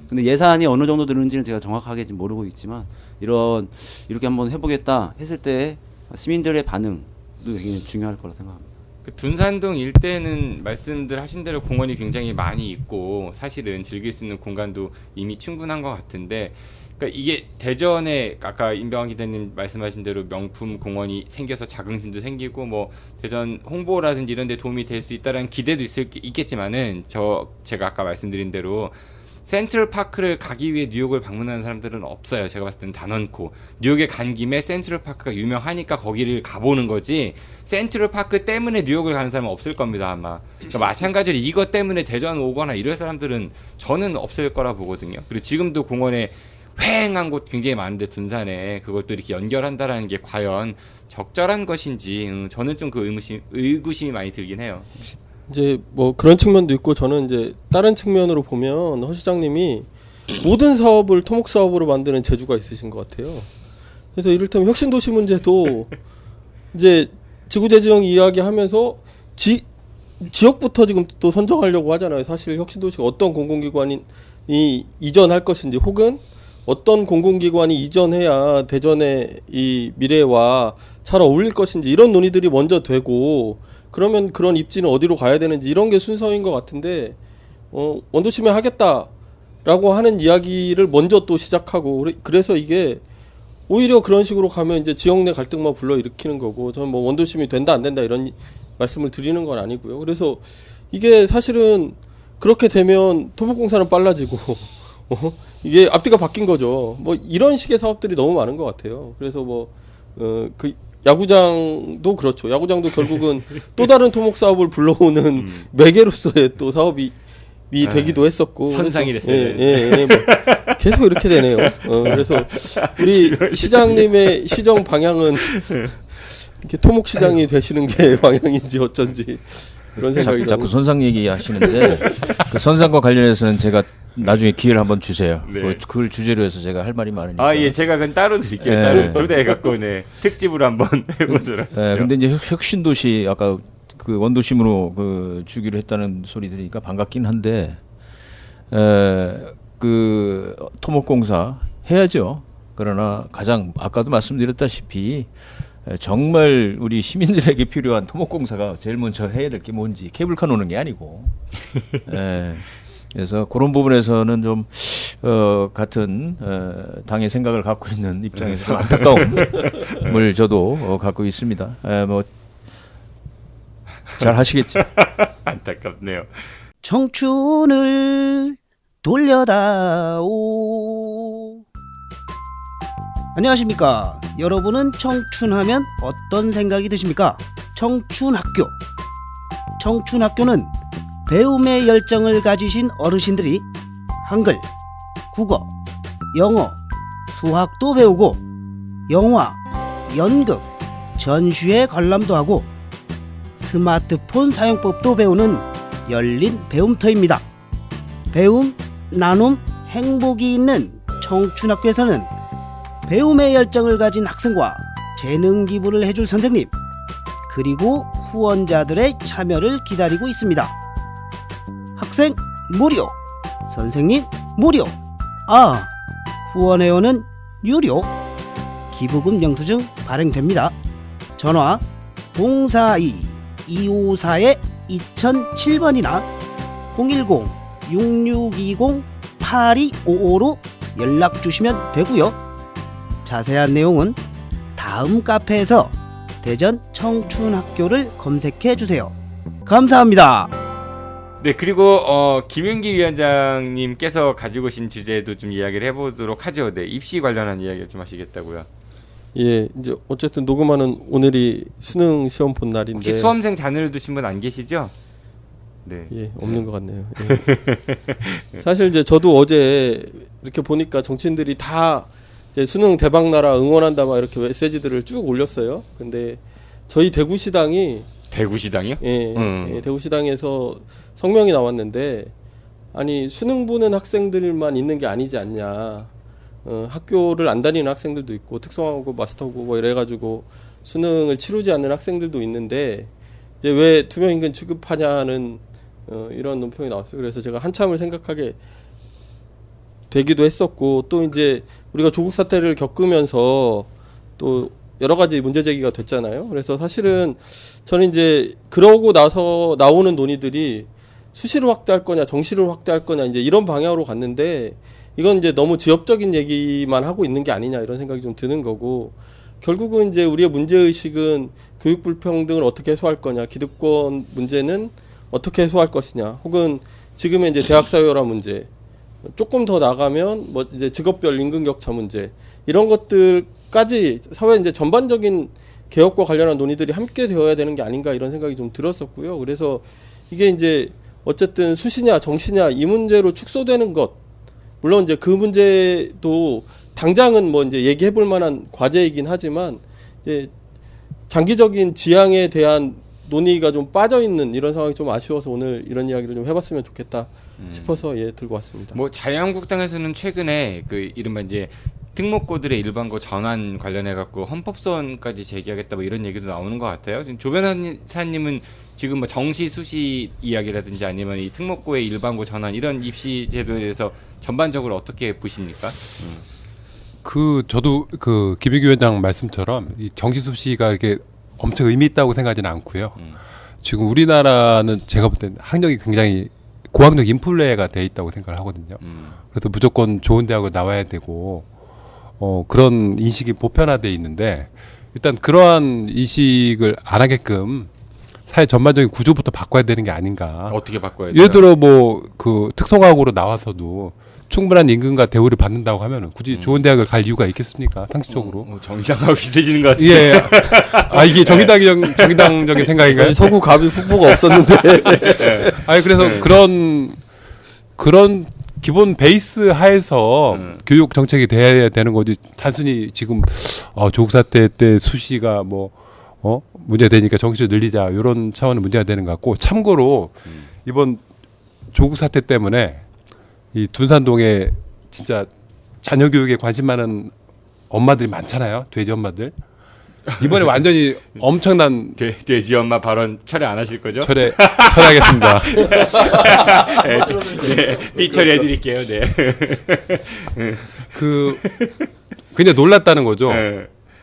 근데 예산이 어느 정도 드는지는 제가 정확하게 지금 모르고 있지만 이렇게 한번 해보겠다 했을 때 시민들의 반응도 되게 중요할 거라 생각합니다.
그 둔산동 일대는 말씀들 하신 대로 공원이 굉장히 많이 있고 사실은 즐길 수 있는 공간도 이미 충분한 것 같은데, 그러니까 이게 대전에 아까 임병환 기자님 말씀하신 대로 명품 공원이 생겨서 자긍심도 생기고 뭐 대전 홍보라든지 이런 데 도움이 될 수 있다는 기대도 있겠지만은 제가 아까 말씀드린 대로 센트럴파크를 가기 위해 뉴욕을 방문하는 사람들은 없어요. 제가 봤을 때는 단언코. 뉴욕에 간 김에 센트럴파크가 유명하니까 거기를 가보는 거지 센트럴파크 때문에 뉴욕을 가는 사람은 없을 겁니다, 아마. 그러니까 마찬가지로 이것 때문에 대전 오거나 이럴 사람들은 저는 없을 거라 보거든요. 그리고 지금도 공원에 휑한 곳 굉장히 많은데 둔산에 그것도 이렇게 연결한다라는 게 과연 적절한 것인지 저는 좀 그 의구심이 많이 들긴 해요.
이제 뭐 그런 측면도 있고, 저는 이제 다른 측면으로 보면 허 시장님이 모든 사업을 토목 사업으로 만드는 재주가 있으신 것 같아요. 그래서 이를테면 혁신도시 문제도 이제 지구재정 이야기하면서 지역부터 지금 또 선정하려고 하잖아요. 사실 혁신도시가 어떤 공공기관이 이전할 것인지, 혹은 어떤 공공기관이 이전해야 대전의 이 미래와 잘 어울릴 것인지, 이런 논의들이 먼저 되고, 그러면 그런 입지는 어디로 가야 되는지 이런 게 순서인 것 같은데, 원도심에 하겠다라고 하는 이야기를 먼저 또 시작하고, 그래서 이게 오히려 그런 식으로 가면 이제 지역 내 갈등만 불러일으키는 거고, 저는 뭐 원도심이 된다 안 된다 이런 말씀을 드리는 건 아니고요. 그래서 이게 사실은 그렇게 되면 토목공사는 빨라지고 이게 앞뒤가 바뀐 거죠. 뭐 이런 식의 사업들이 너무 많은 것 같아요. 그래서 뭐 그 야구장도 그렇죠. 야구장도 결국은 또 다른 토목 사업을 불러오는 매개로서의 또 사업이 되기도 했었고
선상이
그래서,
됐어요.
뭐 계속 이렇게 되네요. 그래서 우리 시장님의 시정 방향은 이렇게 토목 시장이 되시는 게 방향인지 어쩐지 그런 생각이
자꾸 선상 얘기하시는데 그 선상과 관련해서는 제가 나중에 기회를 한번 주세요.
네.
그걸 주제로 해서 제가 할 말이 많으니까.
아, 예, 제가 그건 따로 드릴게요. 따로 초대해 갖고 특집으로 한번 해보도록 하시죠.
근데 이제 혁신도시 아까 그 원도심으로 그 주기로 했다는 소리 들으니까 반갑긴 한데 그 토목공사 해야죠. 그러나 가장 아까도 말씀드렸다시피 정말 우리 시민들에게 필요한 토목공사가 제일 먼저 해야 될 게 뭔지 케이블카 놓는 게 아니고. 그래서 그런 부분에서는 좀 같은 당의 생각을 갖고 있는 입장에서 좀 안타까움을 저도 갖고 있습니다. 뭐 잘 하시겠죠.
안타깝네요.
청춘을 돌려다오. 안녕하십니까. 여러분은 청춘하면 어떤 생각이 드십니까? 청춘학교. 청춘학교는 배움의 열정을 가지신 어르신들이 한글, 국어, 영어, 수학도 배우고 영화, 연극, 전시회 관람도 하고 스마트폰 사용법도 배우는 열린 배움터입니다. 배움, 나눔, 행복이 있는 청춘학교에서는 배움의 열정을 가진 학생과 재능 기부를 해줄 선생님, 그리고 후원자들의 참여를 기다리고 있습니다. 학생 무료, 선생님 무료, 후원회원은 유료. 기부금 영수증 발행됩니다. 전화 042-254-2007번이나 010-6620-8255로 연락 주시면 되고요. 자세한 내용은 다음 카페에서 대전 청춘학교를 검색해 주세요. 감사합니다.
네, 그리고 김윤기 위원장님께서 가지고 오신 주제도 좀 이야기를 해보도록 하죠. 네, 입시 관련한 이야기를 좀 하시겠다고요.
예, 이제 어쨌든 녹음하는 오늘이 수능 시험 본 날인데
혹시 수험생 자녀를 두신 분 안 계시죠? 네,
예, 없는 것 같네요. 예. 사실 이제 저도 어제 이렇게 보니까 정치인들이 다 이제 수능 대박 나라 응원한다 막 이렇게 메시지들을 쭉 올렸어요. 근데 저희 대구시당이
대구시당이요?
예, 대구시당에서 성명이 나왔는데 아니 수능 보는 학생들만 있는 게 아니지 않냐. 학교를 안 다니는 학생들도 있고 특성화고 마스터고 뭐 이래가지고 수능을 치르지 않는 학생들도 있는데 이제 왜 투명인근 취급하냐는 이런 논평이 나왔어요. 그래서 제가 한참을 생각하게 되기도 했었고 또 이제 우리가 조국 사태를 겪으면서 또 여러 가지 문제 제기가 됐잖아요. 그래서 사실은 저는 이제 그러고 나서 나오는 논의들이 수시를 확대할 거냐 정시를 확대할 거냐 이제 이런 방향으로 갔는데 이건 이제 너무 지엽적인 얘기만 하고 있는 게 아니냐 이런 생각이 좀 드는 거고 결국은 이제 우리의 문제의식은 교육 불평등을 어떻게 해소할 거냐 기득권 문제는 어떻게 해소할 것이냐 혹은 지금의 이제 대학 사회열화 문제 조금 더 나가면 뭐 이제 직업별 임금 격차 문제 이런 것들까지 사회 이제 전반적인 개혁과 관련한 논의들이 함께 되어야 되는 게 아닌가 이런 생각이 좀 들었었고요. 그래서 이게 이제 어쨌든 수시냐 정시냐 이 문제로 축소되는 것 물론 이제 그 문제도 당장은 뭐 이제 얘기해 볼 만한 과제이긴 하지만 이제 장기적인 지향에 대한 논의가 좀 빠져 있는 이런 상황이 좀 아쉬워서 오늘 이런 이야기를 좀 해봤으면 좋겠다 싶어서 예 들고 왔습니다.
뭐 자유한국당에서는 최근에 그 이른바 이제 특목고들의 일반고 전환 관련해 갖고 헌법소원까지 제기하겠다 뭐 이런 얘기도 나오는 것 같아요. 지금 조 변호사님은 지금 뭐 정시 수시 이야기라든지 아니면 이 특목고의 일반고 전환 이런 입시 제도에 대해서 전반적으로 어떻게 보십니까?
저도 그 김익 위원장 말씀처럼 이 정시 수시가 이렇게 엄청 의미 있다고 생각하지는 않고요. 지금 우리나라는 제가 볼 때는 학력이 굉장히 고학력 인플레가 돼 있다고 생각을 하거든요. 그래서 무조건 좋은 대학을 나와야 되고 그런 인식이 보편화돼 있는데 일단 그러한 인식을 안 하게끔 사회 전반적인 구조부터 바꿔야 되는 게 아닌가.
어떻게 바꿔야 돼요?
예를 들어 뭐 그 특성화고로 나와서도 충분한 임금과 대우를 받는다고 하면 굳이 좋은 대학을 갈 이유가 있겠습니까? 상식적으로.
정의당하고 비슷해지는 것 같아요.
예. 이게 정의당적인 생각인가요?
서구 갑이 후보가 없었는데.
아니 그래서 그런 그런 기본 베이스 하에서 교육 정책이 돼야 되는 거지. 단순히 지금 조국 사태 때 수시가 문제가 되니까 정시를 늘리자 이런 차원의 문제가 되는 것 같고, 참고로 이번 조국 사태 때문에 이 둔산동에 진짜 자녀 교육에 관심 많은 엄마들이 많잖아요. 돼지 엄마들. 이번에 완전히 엄청난
돼지 엄마 발언 철회 안 하실 거죠?
철회하겠습니다.
네, 삐처리해 드릴게요. 네.
그냥 놀랐다는 거죠.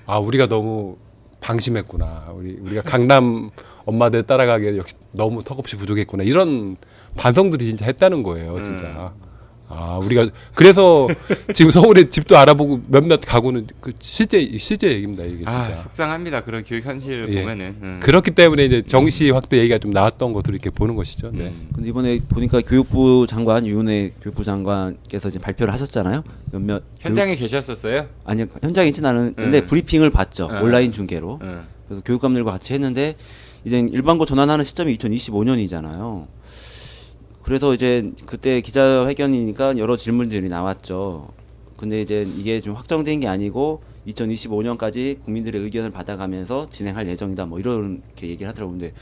아, 우리가 너무 방심했구나. 우리가 강남 엄마들 따라가기에 역시 너무 턱없이 부족했구나. 이런 반성들이 진짜 했다는 거예요, 진짜. 아, 우리가 그래서 지금 서울에 집도 알아보고 몇몇 가구는 실제 얘기입니다, 이게 진짜.
아, 속상합니다. 그런 교육 현실을 보면은.
그렇기 때문에 이제 정시 확대 얘기가 좀 나왔던 것으로 이렇게 보는 것이죠. 네.
근데 이번에 보니까 교육부 장관 유은혜 교육부 장관께서 지금 발표를 하셨잖아요. 몇몇
현장에 계셨었어요?
아니요, 현장에 있지는 않은데 브리핑을 봤죠. 온라인 중계로. 그래서 교육감들과 같이 했는데 이제 일반고 전환하는 시점이 2025년이잖아요. 그래서 이제 그때 기자회견이니까 여러 질문들이 나왔죠. 근데 이제 이게 좀 확정된 게 아니고 2025년까지 국민들의 의견을 받아가면서 진행할 예정이다. 뭐 이렇게 얘기를 하더라고요. 근데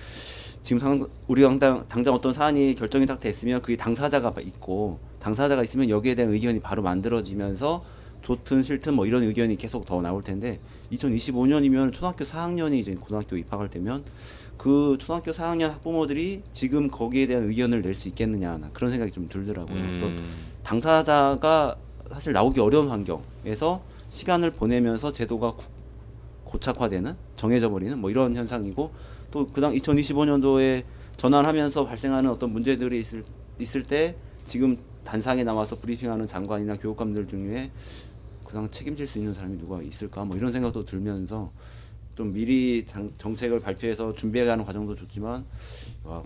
지금 우리가 당장 어떤 사안이 결정이 딱 됐으면 그게 당사자가 있고, 당사자가 있으면 여기에 대한 의견이 바로 만들어지면서 좋든 싫든 뭐 이런 의견이 계속 더 나올 텐데, 2025년이면 초등학교 4학년이 이제 고등학교 입학할 때면 그 초등학교 4학년 학부모들이 지금 거기에 대한 의견을 낼 수 있겠느냐, 그런 생각이 좀 들더라고요. 또 당사자가 사실 나오기 어려운 환경에서 시간을 보내면서 제도가 고착화되는, 정해져 버리는 뭐 이런 현상이고, 또 그다음 2025년도에 전환하면서 발생하는 어떤 문제들이 있을 때 지금 단상에 나와서 브리핑하는 장관이나 교육감들 중에 그냥 책임질 수 있는 사람이 누가 있을까, 뭐 이런 생각도 들면서 좀 미리 정책을 발표해서 준비해가는 과정도 좋지만,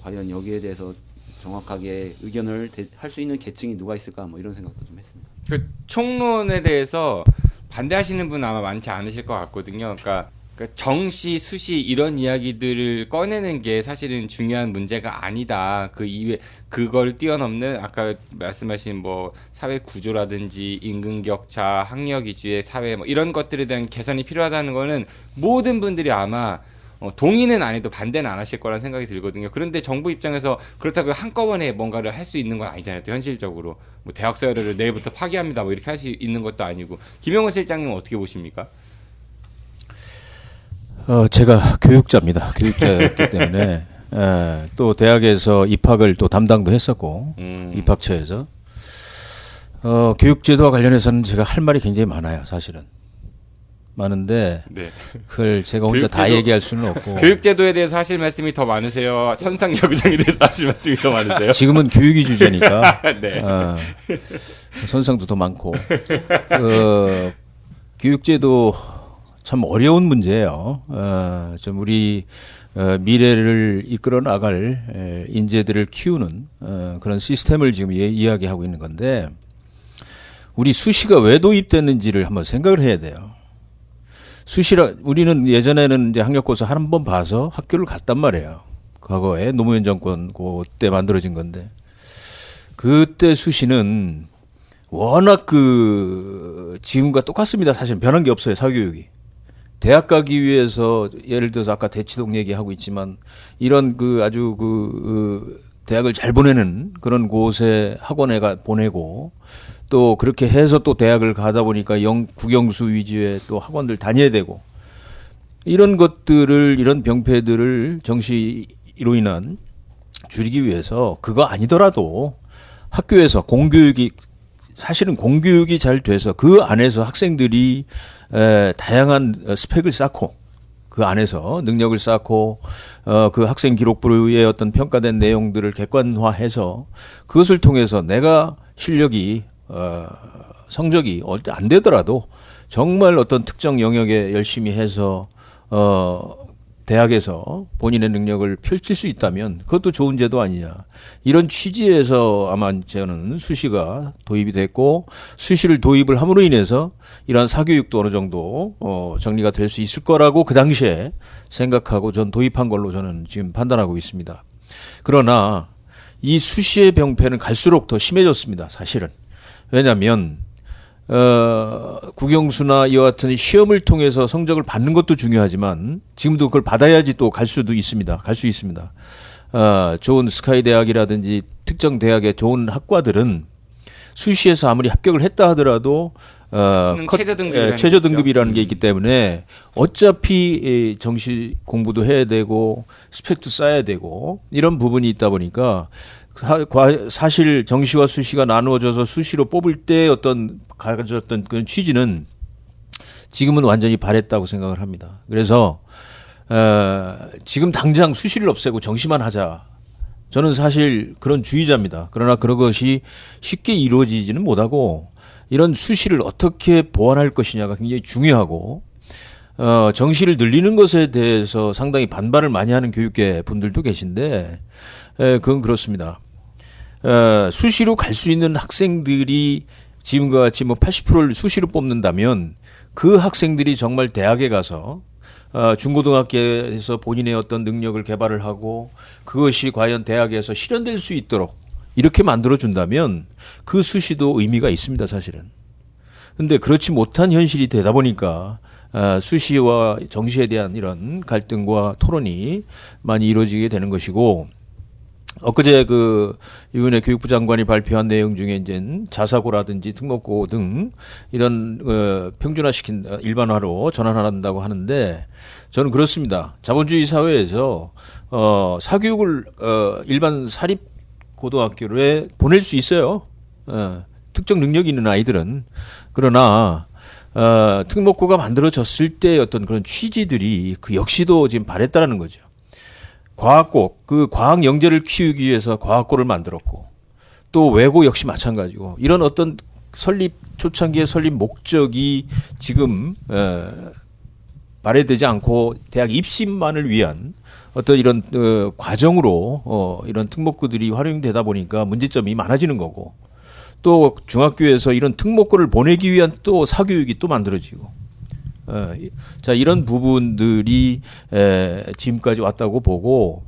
과연 여기에 대해서 정확하게 의견을 할 수 있는 계층이 누가 있을까, 뭐 이런 생각도 좀 했습니다.
그 총론에 대해서 반대하시는 분 아마 많지 않으실 것 같거든요. 그러니까 정시, 수시 이런 이야기들을 꺼내는 게 사실은 중요한 문제가 아니다. 그 이외 그걸 뛰어넘는 아까 말씀하신 뭐 사회 구조라든지 임금 격차, 학력 위주의 사회 뭐 이런 것들에 대한 개선이 필요하다는 거는 모든 분들이 아마 동의는 안 해도 반대는 안 하실 거라는 생각이 들거든요. 그런데 정부 입장에서 그렇다고 한꺼번에 뭔가를 할 수 있는 건 아니잖아요. 또 현실적으로 뭐 대학사회를 내일부터 파기합니다. 뭐 이렇게 할 수 있는 것도 아니고. 김영호 실장님은 어떻게 보십니까?
제가 교육자입니다. 교육자였기 때문에 또 대학에서 입학을 또 담당도 했었고 입학처에서 교육제도와 관련해서는 제가 할 말이 굉장히 많아요. 사실은 많은데 그걸 제가 혼자 다 얘기할 수는 없고.
교육제도에 대해서 하실 말씀이 더 많으세요? 선상여고장에 대해서 하실 말씀이 더 많으세요?
지금은 교육이 주제니까
네.
선상도 더 많고. 교육제도 참 어려운 문제예요. 좀 우리 미래를 이끌어 나갈 인재들을 키우는 그런 시스템을 지금 이야기하고 있는 건데, 우리 수시가 왜 도입됐는지를 한번 생각을 해야 돼요. 우리는 예전에는 이제 학력고사 한 번 봐서 학교를 갔단 말이에요. 과거에 노무현 정권 그때 만들어진 건데, 그때 수시는 워낙 지금과 똑같습니다. 사실 변한 게 없어요. 사교육이. 대학 가기 위해서 예를 들어서 아까 대치동 얘기하고 있지만 이런 아주 대학을 잘 보내는 그런 곳에 학원에 보내고, 또 그렇게 해서 또 대학을 가다 보니까 국영수 위주의 또 학원들 다녀야 되고, 이런 것들을, 이런 병폐들을 정시로 인한 줄이기 위해서 그거 아니더라도 학교에서 사실은 공교육이 잘 돼서 그 안에서 학생들이 다양한 스펙을 쌓고, 그 안에서 능력을 쌓고, 그 학생 기록부의 어떤 평가된 내용들을 객관화해서 그것을 통해서 내가 실력이 성적이 안 되더라도 정말 어떤 특정 영역에 열심히 해서 대학에서 본인의 능력을 펼칠 수 있다면 그것도 좋은 제도 아니냐, 이런 취지에서 아마 저는 수시가 도입이 됐고, 수시를 도입을 함으로 인해서 이러한 사교육도 어느 정도 정리가 될 수 있을 거라고 그 당시에 생각하고 전 도입한 걸로 저는 지금 판단하고 있습니다. 그러나 이 수시의 병폐는 갈수록 더 심해졌습니다. 사실은. 왜냐하면 국영수나 이와 같은 시험을 통해서 성적을 받는 것도 중요하지만 지금도 그걸 받아야지 또 갈 수도 있습니다. 갈 수 있습니다. 좋은 스카이 대학이라든지 특정 대학의 좋은 학과들은 수시에서 아무리 합격을 했다 하더라도 최저 등급이라는 게 있기 때문에 어차피 정시 공부도 해야 되고 스펙도 쌓아야 되고 이런 부분이 있다 보니까 사실 정시와 수시가 나누어져서 수시로 뽑을 때 가졌던 그런 취지는 지금은 완전히 바랬다고 생각을 합니다. 그래서 지금 당장 수시를 없애고 정시만 하자. 저는 사실 그런 주의자입니다. 그러나 그런 것이 쉽게 이루어지지는 못하고 이런 수시를 어떻게 보완할 것이냐가 굉장히 중요하고 정시를 늘리는 것에 대해서 상당히 반발을 많이 하는 교육계 분들도 계신데 그건 그렇습니다. 수시로 갈 수 있는 학생들이 지금과 같이 80%를 수시로 뽑는다면 그 학생들이 정말 대학에 가서 중고등학교에서 본인의 어떤 능력을 개발을 하고 그것이 과연 대학에서 실현될 수 있도록 이렇게 만들어준다면 그 수시도 의미가 있습니다, 사실은. 근데 그렇지 못한 현실이 되다 보니까 수시와 정시에 대한 이런 갈등과 토론이 많이 이루어지게 되는 것이고 엊그제 이번에 교육부 장관이 발표한 내용 중에 이제 자사고라든지 특목고 등 이런 평준화시킨 일반화로 전환한다고 하는데 저는 그렇습니다. 자본주의 사회에서 사교육을 일반 사립 고등학교에 보낼 수 있어요. 특정 능력이 있는 아이들은. 그러나 특목고가 만들어졌을 때 어떤 그런 취지들이 그 역시도 지금 바랬다라는 거죠. 과학고, 과학 영재를 키우기 위해서 과학고를 만들었고 또 외고 역시 마찬가지고 이런 어떤 초창기의 설립 목적이 지금 발휘되지 않고 대학 입시만을 위한 어떤 이런 과정으로 이런 특목고들이 활용되다 보니까 문제점이 많아지는 거고 또 중학교에서 이런 특목고를 보내기 위한 또 사교육이 또 만들어지고 자 이런 부분들이 지금까지 왔다고 보고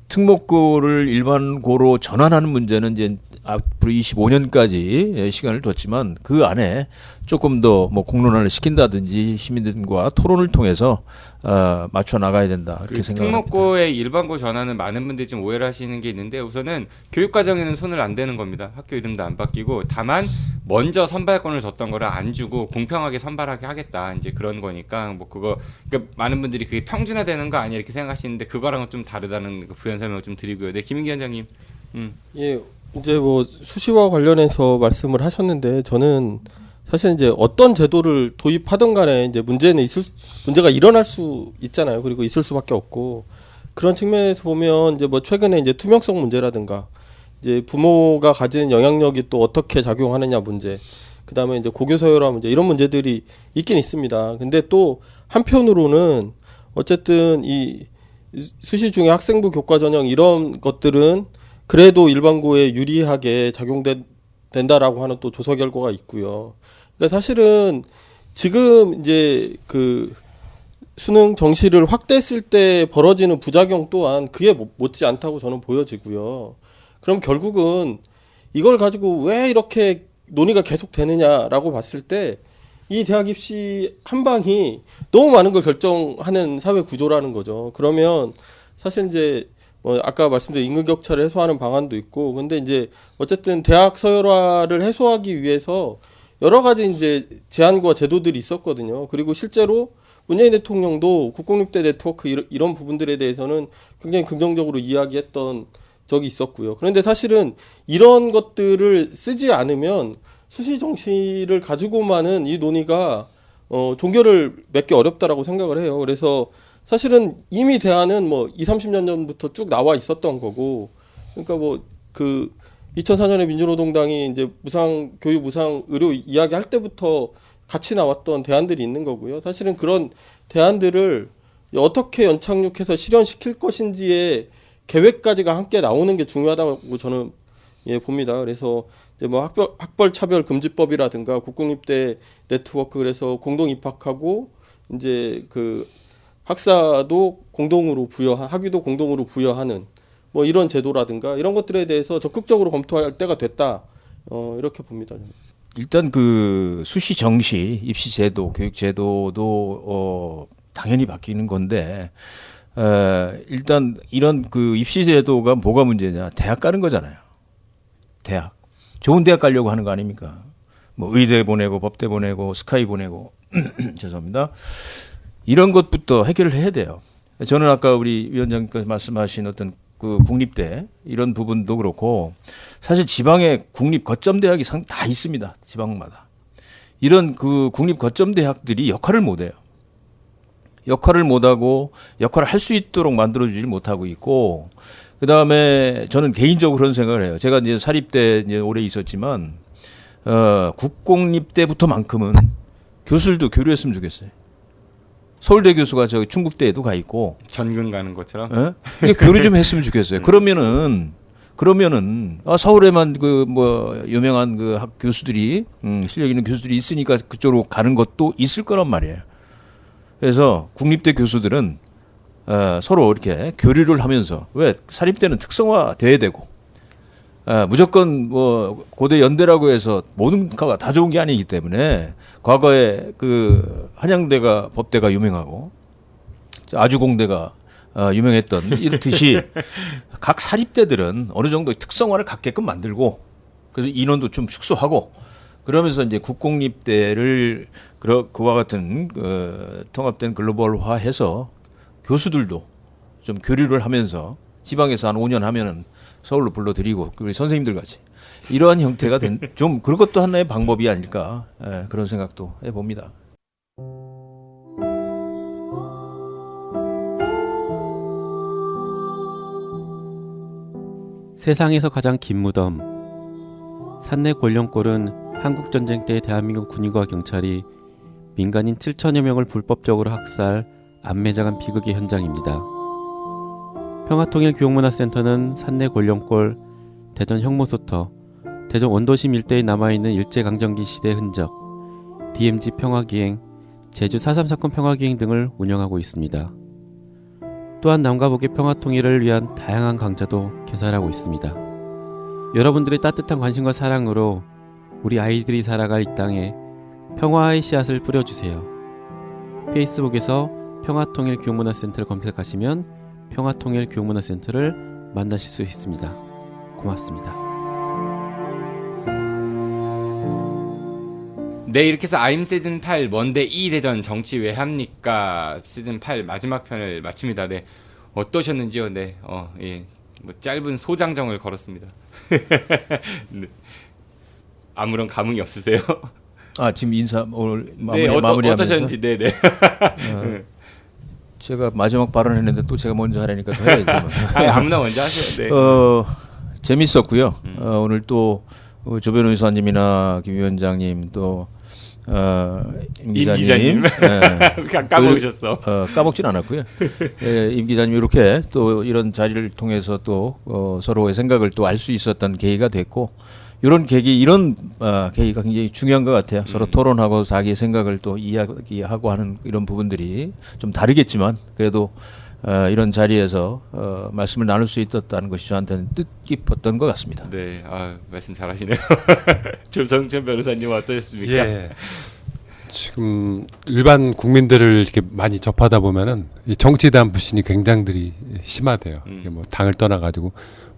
특목고를 일반고로 전환하는 문제는 이제 앞으로 25년까지 시간을 뒀지만 그 안에 조금 더 공론화를 시킨다든지 시민들과 토론을 통해서 맞춰 나가야 된다 이렇게 생각합니다.
특목고의 일반고 전환은 많은 분들이 좀 오해를 하시는 게 있는데 우선은 교육과정에는 손을 안 대는 겁니다. 학교 이름도 안 바뀌고 다만 먼저 선발권을 줬던 거를 안 주고 공평하게 선발하게 하겠다 이제 그런 거니까 그러니까 많은 분들이 그게 평준화되는 거 아니야 이렇게 생각하시는데 그거랑은 좀 다르다는 부연 설명을 좀 드리고요. 네, 김인기 원장님.
예, 이제 수시와 관련해서 말씀을 하셨는데 저는 사실 이제 어떤 제도를 도입하든 간에 이제 문제가 일어날 수 있잖아요. 그리고 있을 수밖에 없고 그런 측면에서 보면 이제 최근에 이제 투명성 문제라든가 이제 부모가 가진 영향력이 또 어떻게 작용하느냐 문제, 그다음에 이제 고교 서열화 문제 이런 문제들이 있긴 있습니다. 근데 또 한편으로는 어쨌든 이 수시 중에 학생부 교과 전형 이런 것들은 그래도 일반고에 유리하게 작용된다라고 하는 또 조사 결과가 있고요. 그러니까 사실은 지금 이제 수능 정시를 확대했을 때 벌어지는 부작용 또한 그에 못지 않다고 저는 보여지고요. 그럼 결국은 이걸 가지고 왜 이렇게 논의가 계속 되느냐라고 봤을 때 이 대학 입시 한 방이 너무 많은 걸 결정하는 사회 구조라는 거죠. 그러면 사실 이제 아까 말씀드린 인구 격차를 해소하는 방안도 있고, 근데 이제 어쨌든 대학 서열화를 해소하기 위해서 여러 가지 이제 제한과 제도들이 있었거든요. 그리고 실제로 문재인 대통령도 국공립대 네트워크 이런 부분들에 대해서는 굉장히 긍정적으로 이야기했던 적이 있었고요. 그런데 사실은 이런 것들을 쓰지 않으면 수시 정시를 가지고만은 이 논의가 종결을 맺기 어렵다라고 생각을 해요. 그래서 사실은 이미 대안은 20-30년 전부터 쭉 나와 있었던 거고, 그러니까 2004년에 민주노동당이 이제 교육 무상 의료 이야기할 때부터 같이 나왔던 대안들이 있는 거고요. 사실은 그런 대안들을 어떻게 연착륙해서 실현시킬 것인지의 계획까지가 함께 나오는 게 중요하다고 저는 봅니다. 그래서 이제 학벌 차별 금지법이라든가 국공립대 네트워크 그래서 공동 입학하고 이제 학사도 공동으로 학위도 공동으로 부여하는 뭐 이런 제도라든가 이런 것들에 대해서 적극적으로 검토할 때가 됐다. 이렇게 봅니다. 저는.
일단 그 수시 정시, 입시 제도, 교육 제도도 당연히 바뀌는 건데 일단 이런 그 입시 제도가 뭐가 문제냐? 대학 가는 거잖아요. 대학. 좋은 대학 가려고 하는 거 아닙니까? 뭐 의대 보내고 법대 보내고 스카이 보내고 죄송합니다. 이런 것부터 해결을 해야 돼요. 저는 아까 우리 위원장께서 말씀하신 어떤 그 국립대 이런 부분도 그렇고 사실 지방에 국립 거점 대학이 다 있습니다. 지방마다. 이런 그 국립 거점 대학들이 역할을 못 해요. 역할을 못 하고 역할을 할 수 있도록 만들어 주지 못하고 있고 그다음에 저는 개인적으로 그런 생각을 해요. 제가 이제 사립대 이제 오래 있었지만 국공립대부터만큼은 교수들도 교류했으면 좋겠어요. 서울대 교수가 저 충북대에도 가 있고
전근 가는 것처럼
교류 좀 했으면 좋겠어요. 그러면은 서울에만 그 뭐 유명한 그 학 교수들이 실력 있는 교수들이 있으니까 그쪽으로 가는 것도 있을 거란 말이에요. 그래서 국립대 교수들은 서로 이렇게 교류를 하면서 왜 사립대는 특성화 돼야 되고 무조건 뭐 고대 연대라고 해서 모든 과가 다 좋은 게 아니기 때문에 과거에 그 한양대가 법대가 유명하고 아주공대가 유명했던 이렇듯이 각 사립대들은 어느 정도 특성화를 갖게끔 만들고 그래서 인원도 좀 축소하고 그러면서 이제 국공립대를 그와 같은 통합된 글로벌화해서 교수들도 좀 교류를 하면서 지방에서 한 5년 하면은 서울로 불러들이고 우리 선생님들 같이 이러한 형태가 좀 그런 것도 하나의 방법이 아닐까 그런 생각도 해봅니다.
세상에서 가장 긴 무덤. 산내 권령골은 한국전쟁 때 대한민국 군인과 경찰이 민간인 7천여 명을 불법적으로 학살, 안매장한 비극의 현장입니다. 평화통일교육문화센터는 산내 권령골, 대전 형모소터, 대전 원도심 일대에 남아있는 일제강점기 시대 흔적, DMZ 평화기행, 제주 4.3 사건 평화기행 등을 운영하고 있습니다. 또한 남과 북의 평화통일을 위한 다양한 강좌도 개설하고 있습니다. 여러분들의 따뜻한 관심과 사랑으로 우리 아이들이 살아갈 이 땅에 평화의 씨앗을 뿌려주세요. 페이스북에서 평화통일교육문화센터를 검색하시면 평화통일교육문화센터를 만나실 수 있습니다. 고맙습니다.
네, 이렇게 해서 아임 시즌 8 먼데 이 대전 정치 왜 합니까? 시즌 8 마지막 편을 마칩니다. 네, 어떠셨는지요? 네, 예, 뭐 짧은 소장정을 걸었습니다. 네. 아무런 감흥이 없으세요?
지금 인사 오늘
마무리하면서 어떠셨는지, 네네.
제가 마지막 발언했는데 또 제가 먼저 하라니까 더 해야죠.
아무나 먼저 하세요. 네.
재밌었고요. 오늘 또 조 변호사님이나 김 위원장님 또 임 기자님
까먹으셨어.
까먹진 않았고요. 임 기자님 이렇게 또 이런 자리를 통해서 또 서로의 생각을 또 알 수 있었던 계기가 됐고 이런 계기가 굉장히 중요한 것 같아요. 서로 토론하고 자기 생각을 또 이야기하고 하는 이런 부분들이 좀 다르겠지만 그래도 이런 자리에서 말씀을 나눌 수 있었다는 것이 저한테는 뜻깊었던 것 같습니다.
네, 말씀 잘하시네요. 조성천 변호사님 어떠셨습니까?
예. 지금 일반 국민들을 이렇게 많이 접하다 보면은 이 정치에 대한 불신이 굉장히 심하대요. 이게 뭐 당을 떠나가지고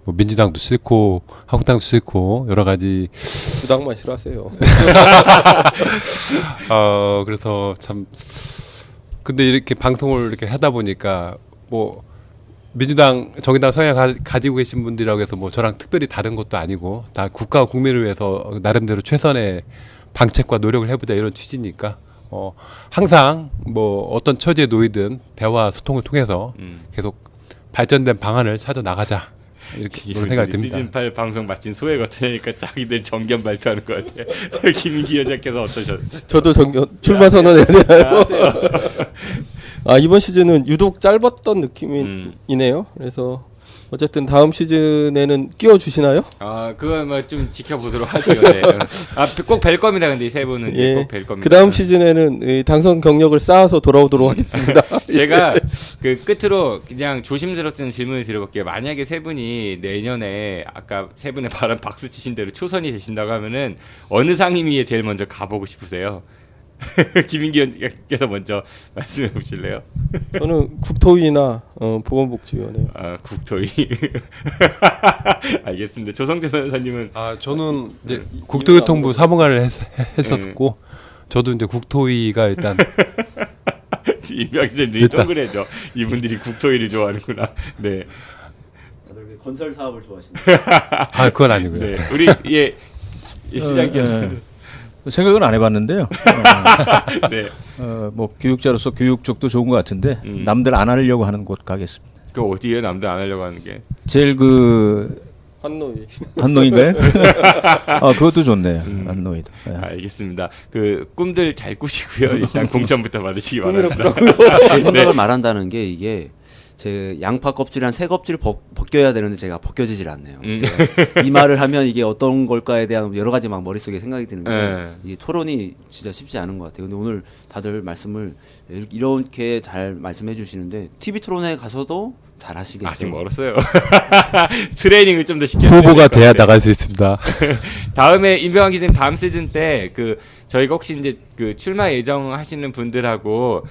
뭐 민주당도 싫고 한국당도 싫고 여러 가지
두 당만 싫어하세요.
그래서 참 근데 이렇게 방송을 이렇게 하다 보니까 뭐 민주당 정의당 성향 가지고 계신 분들이라고 해서 뭐 저랑 특별히 다른 것도 아니고 다 국가와 국민을 위해서 나름대로 최선의 방책과 노력을 해보자 이런 취지니까 항상 뭐 어떤 처지에 놓이든 대화 소통을 통해서 계속 발전된 방안을 찾아 나가자 이렇게 생각이 듭니다.
시즌 8 방송 마친 소회 같으니까 자기들 정견 발표하는 것 같아요. 김인기 여자께서 어떠셨어요?
저도 정견 출마 선언해야 되나요? 이번 시즌은 유독 짧았던 느낌이네요. 그래서 어쨌든 다음 시즌에는 끼워 주시나요?
아, 그거 뭐 좀 지켜보도록 하죠. 네. 아, 꼭 뵐 겁니다. 근데 이 세 분은
예.
꼭 뵐 겁니다.
그 다음 시즌에는 이 당선 경력을 쌓아서 돌아오도록 하겠습니다.
제가 그 끝으로 그냥 조심스럽던 질문을 드려볼게요. 만약에 세 분이 내년에 아까 세 분의 발언 박수 치신 대로 초선이 되신다고 하면은 어느 상임위에 제일 먼저 가보고 싶으세요? 김인기 의원께서 먼저 말씀해 보실래요?
저는 국토위나 보건복지위원회.
아, 국토위. 알겠습니다. 조성재 변호사님은
아 저는 이제 국토교통부 사무관을 했었고 저도 이제 국토위가 일단
이명희님 동그래죠. 이분들이 국토위를 좋아하는구나. 네.
다들 건설 사업을 좋아하시네.
아 그건 아니고요.
네. 우리 예 시장님.
생각은 안 해봤는데요.
네.
뭐 교육자로서 교육 쪽도 좋은 것 같은데 남들 안 하려고 하는 곳 가겠습니다.
그 어디에 남들 안 하려고 하는 게?
제일
한노이.
한노인가요? 아 그것도 좋네요. 한노이도. 네.
알겠습니다. 그 꿈들 잘 꾸시고요. 일단 공천부터 받으시기 바랍니다.
제 생각을 말한다는 게 이게 제 양파 껍질 한 세 껍질 벗겨야 되는데 제가 벗겨지질 않네요. 이 말을 하면 이게 어떤 걸까에 대한 여러 가지 막 머릿속에 생각이 드는데 이 토론이 진짜 쉽지 않은 것 같아요. 근데 오늘 다들 말씀을 이렇게 잘 말씀해 주시는데 TV 토론에 가서도 잘 하시겠죠.
아직 멀었어요. 트레이닝을 좀 더 시켜야
후보가 돼야 나갈 수 있습니다.
다음에 임병환 기자님 다음 시즌 때 그 저희가 혹시 이제 그 출마 예정하시는 분들하고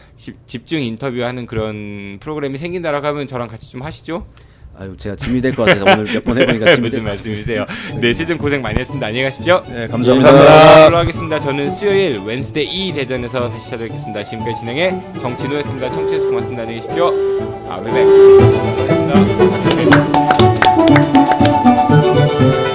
집중 인터뷰하는 그런 프로그램이 생긴다라고 하면 저랑 같이 좀 하시죠?
아유 제가 짐이 될 것 같아서 오늘 몇 번 해보니까 짐이
무슨 말씀이세요? 네 시즌 고생 많이 했습니다. 안녕히 가십시오.
네 감사합니다.
감사합니다. 하겠습니다. 저는 수요일 웬스데이 2 대전에서 다시 찾아뵙겠습니다. 지금까지 진행의 정진호였습니다. 청취해주셔서 고맙습니다. 안녕히 계십시오. 아 웨백. 고맙습니다.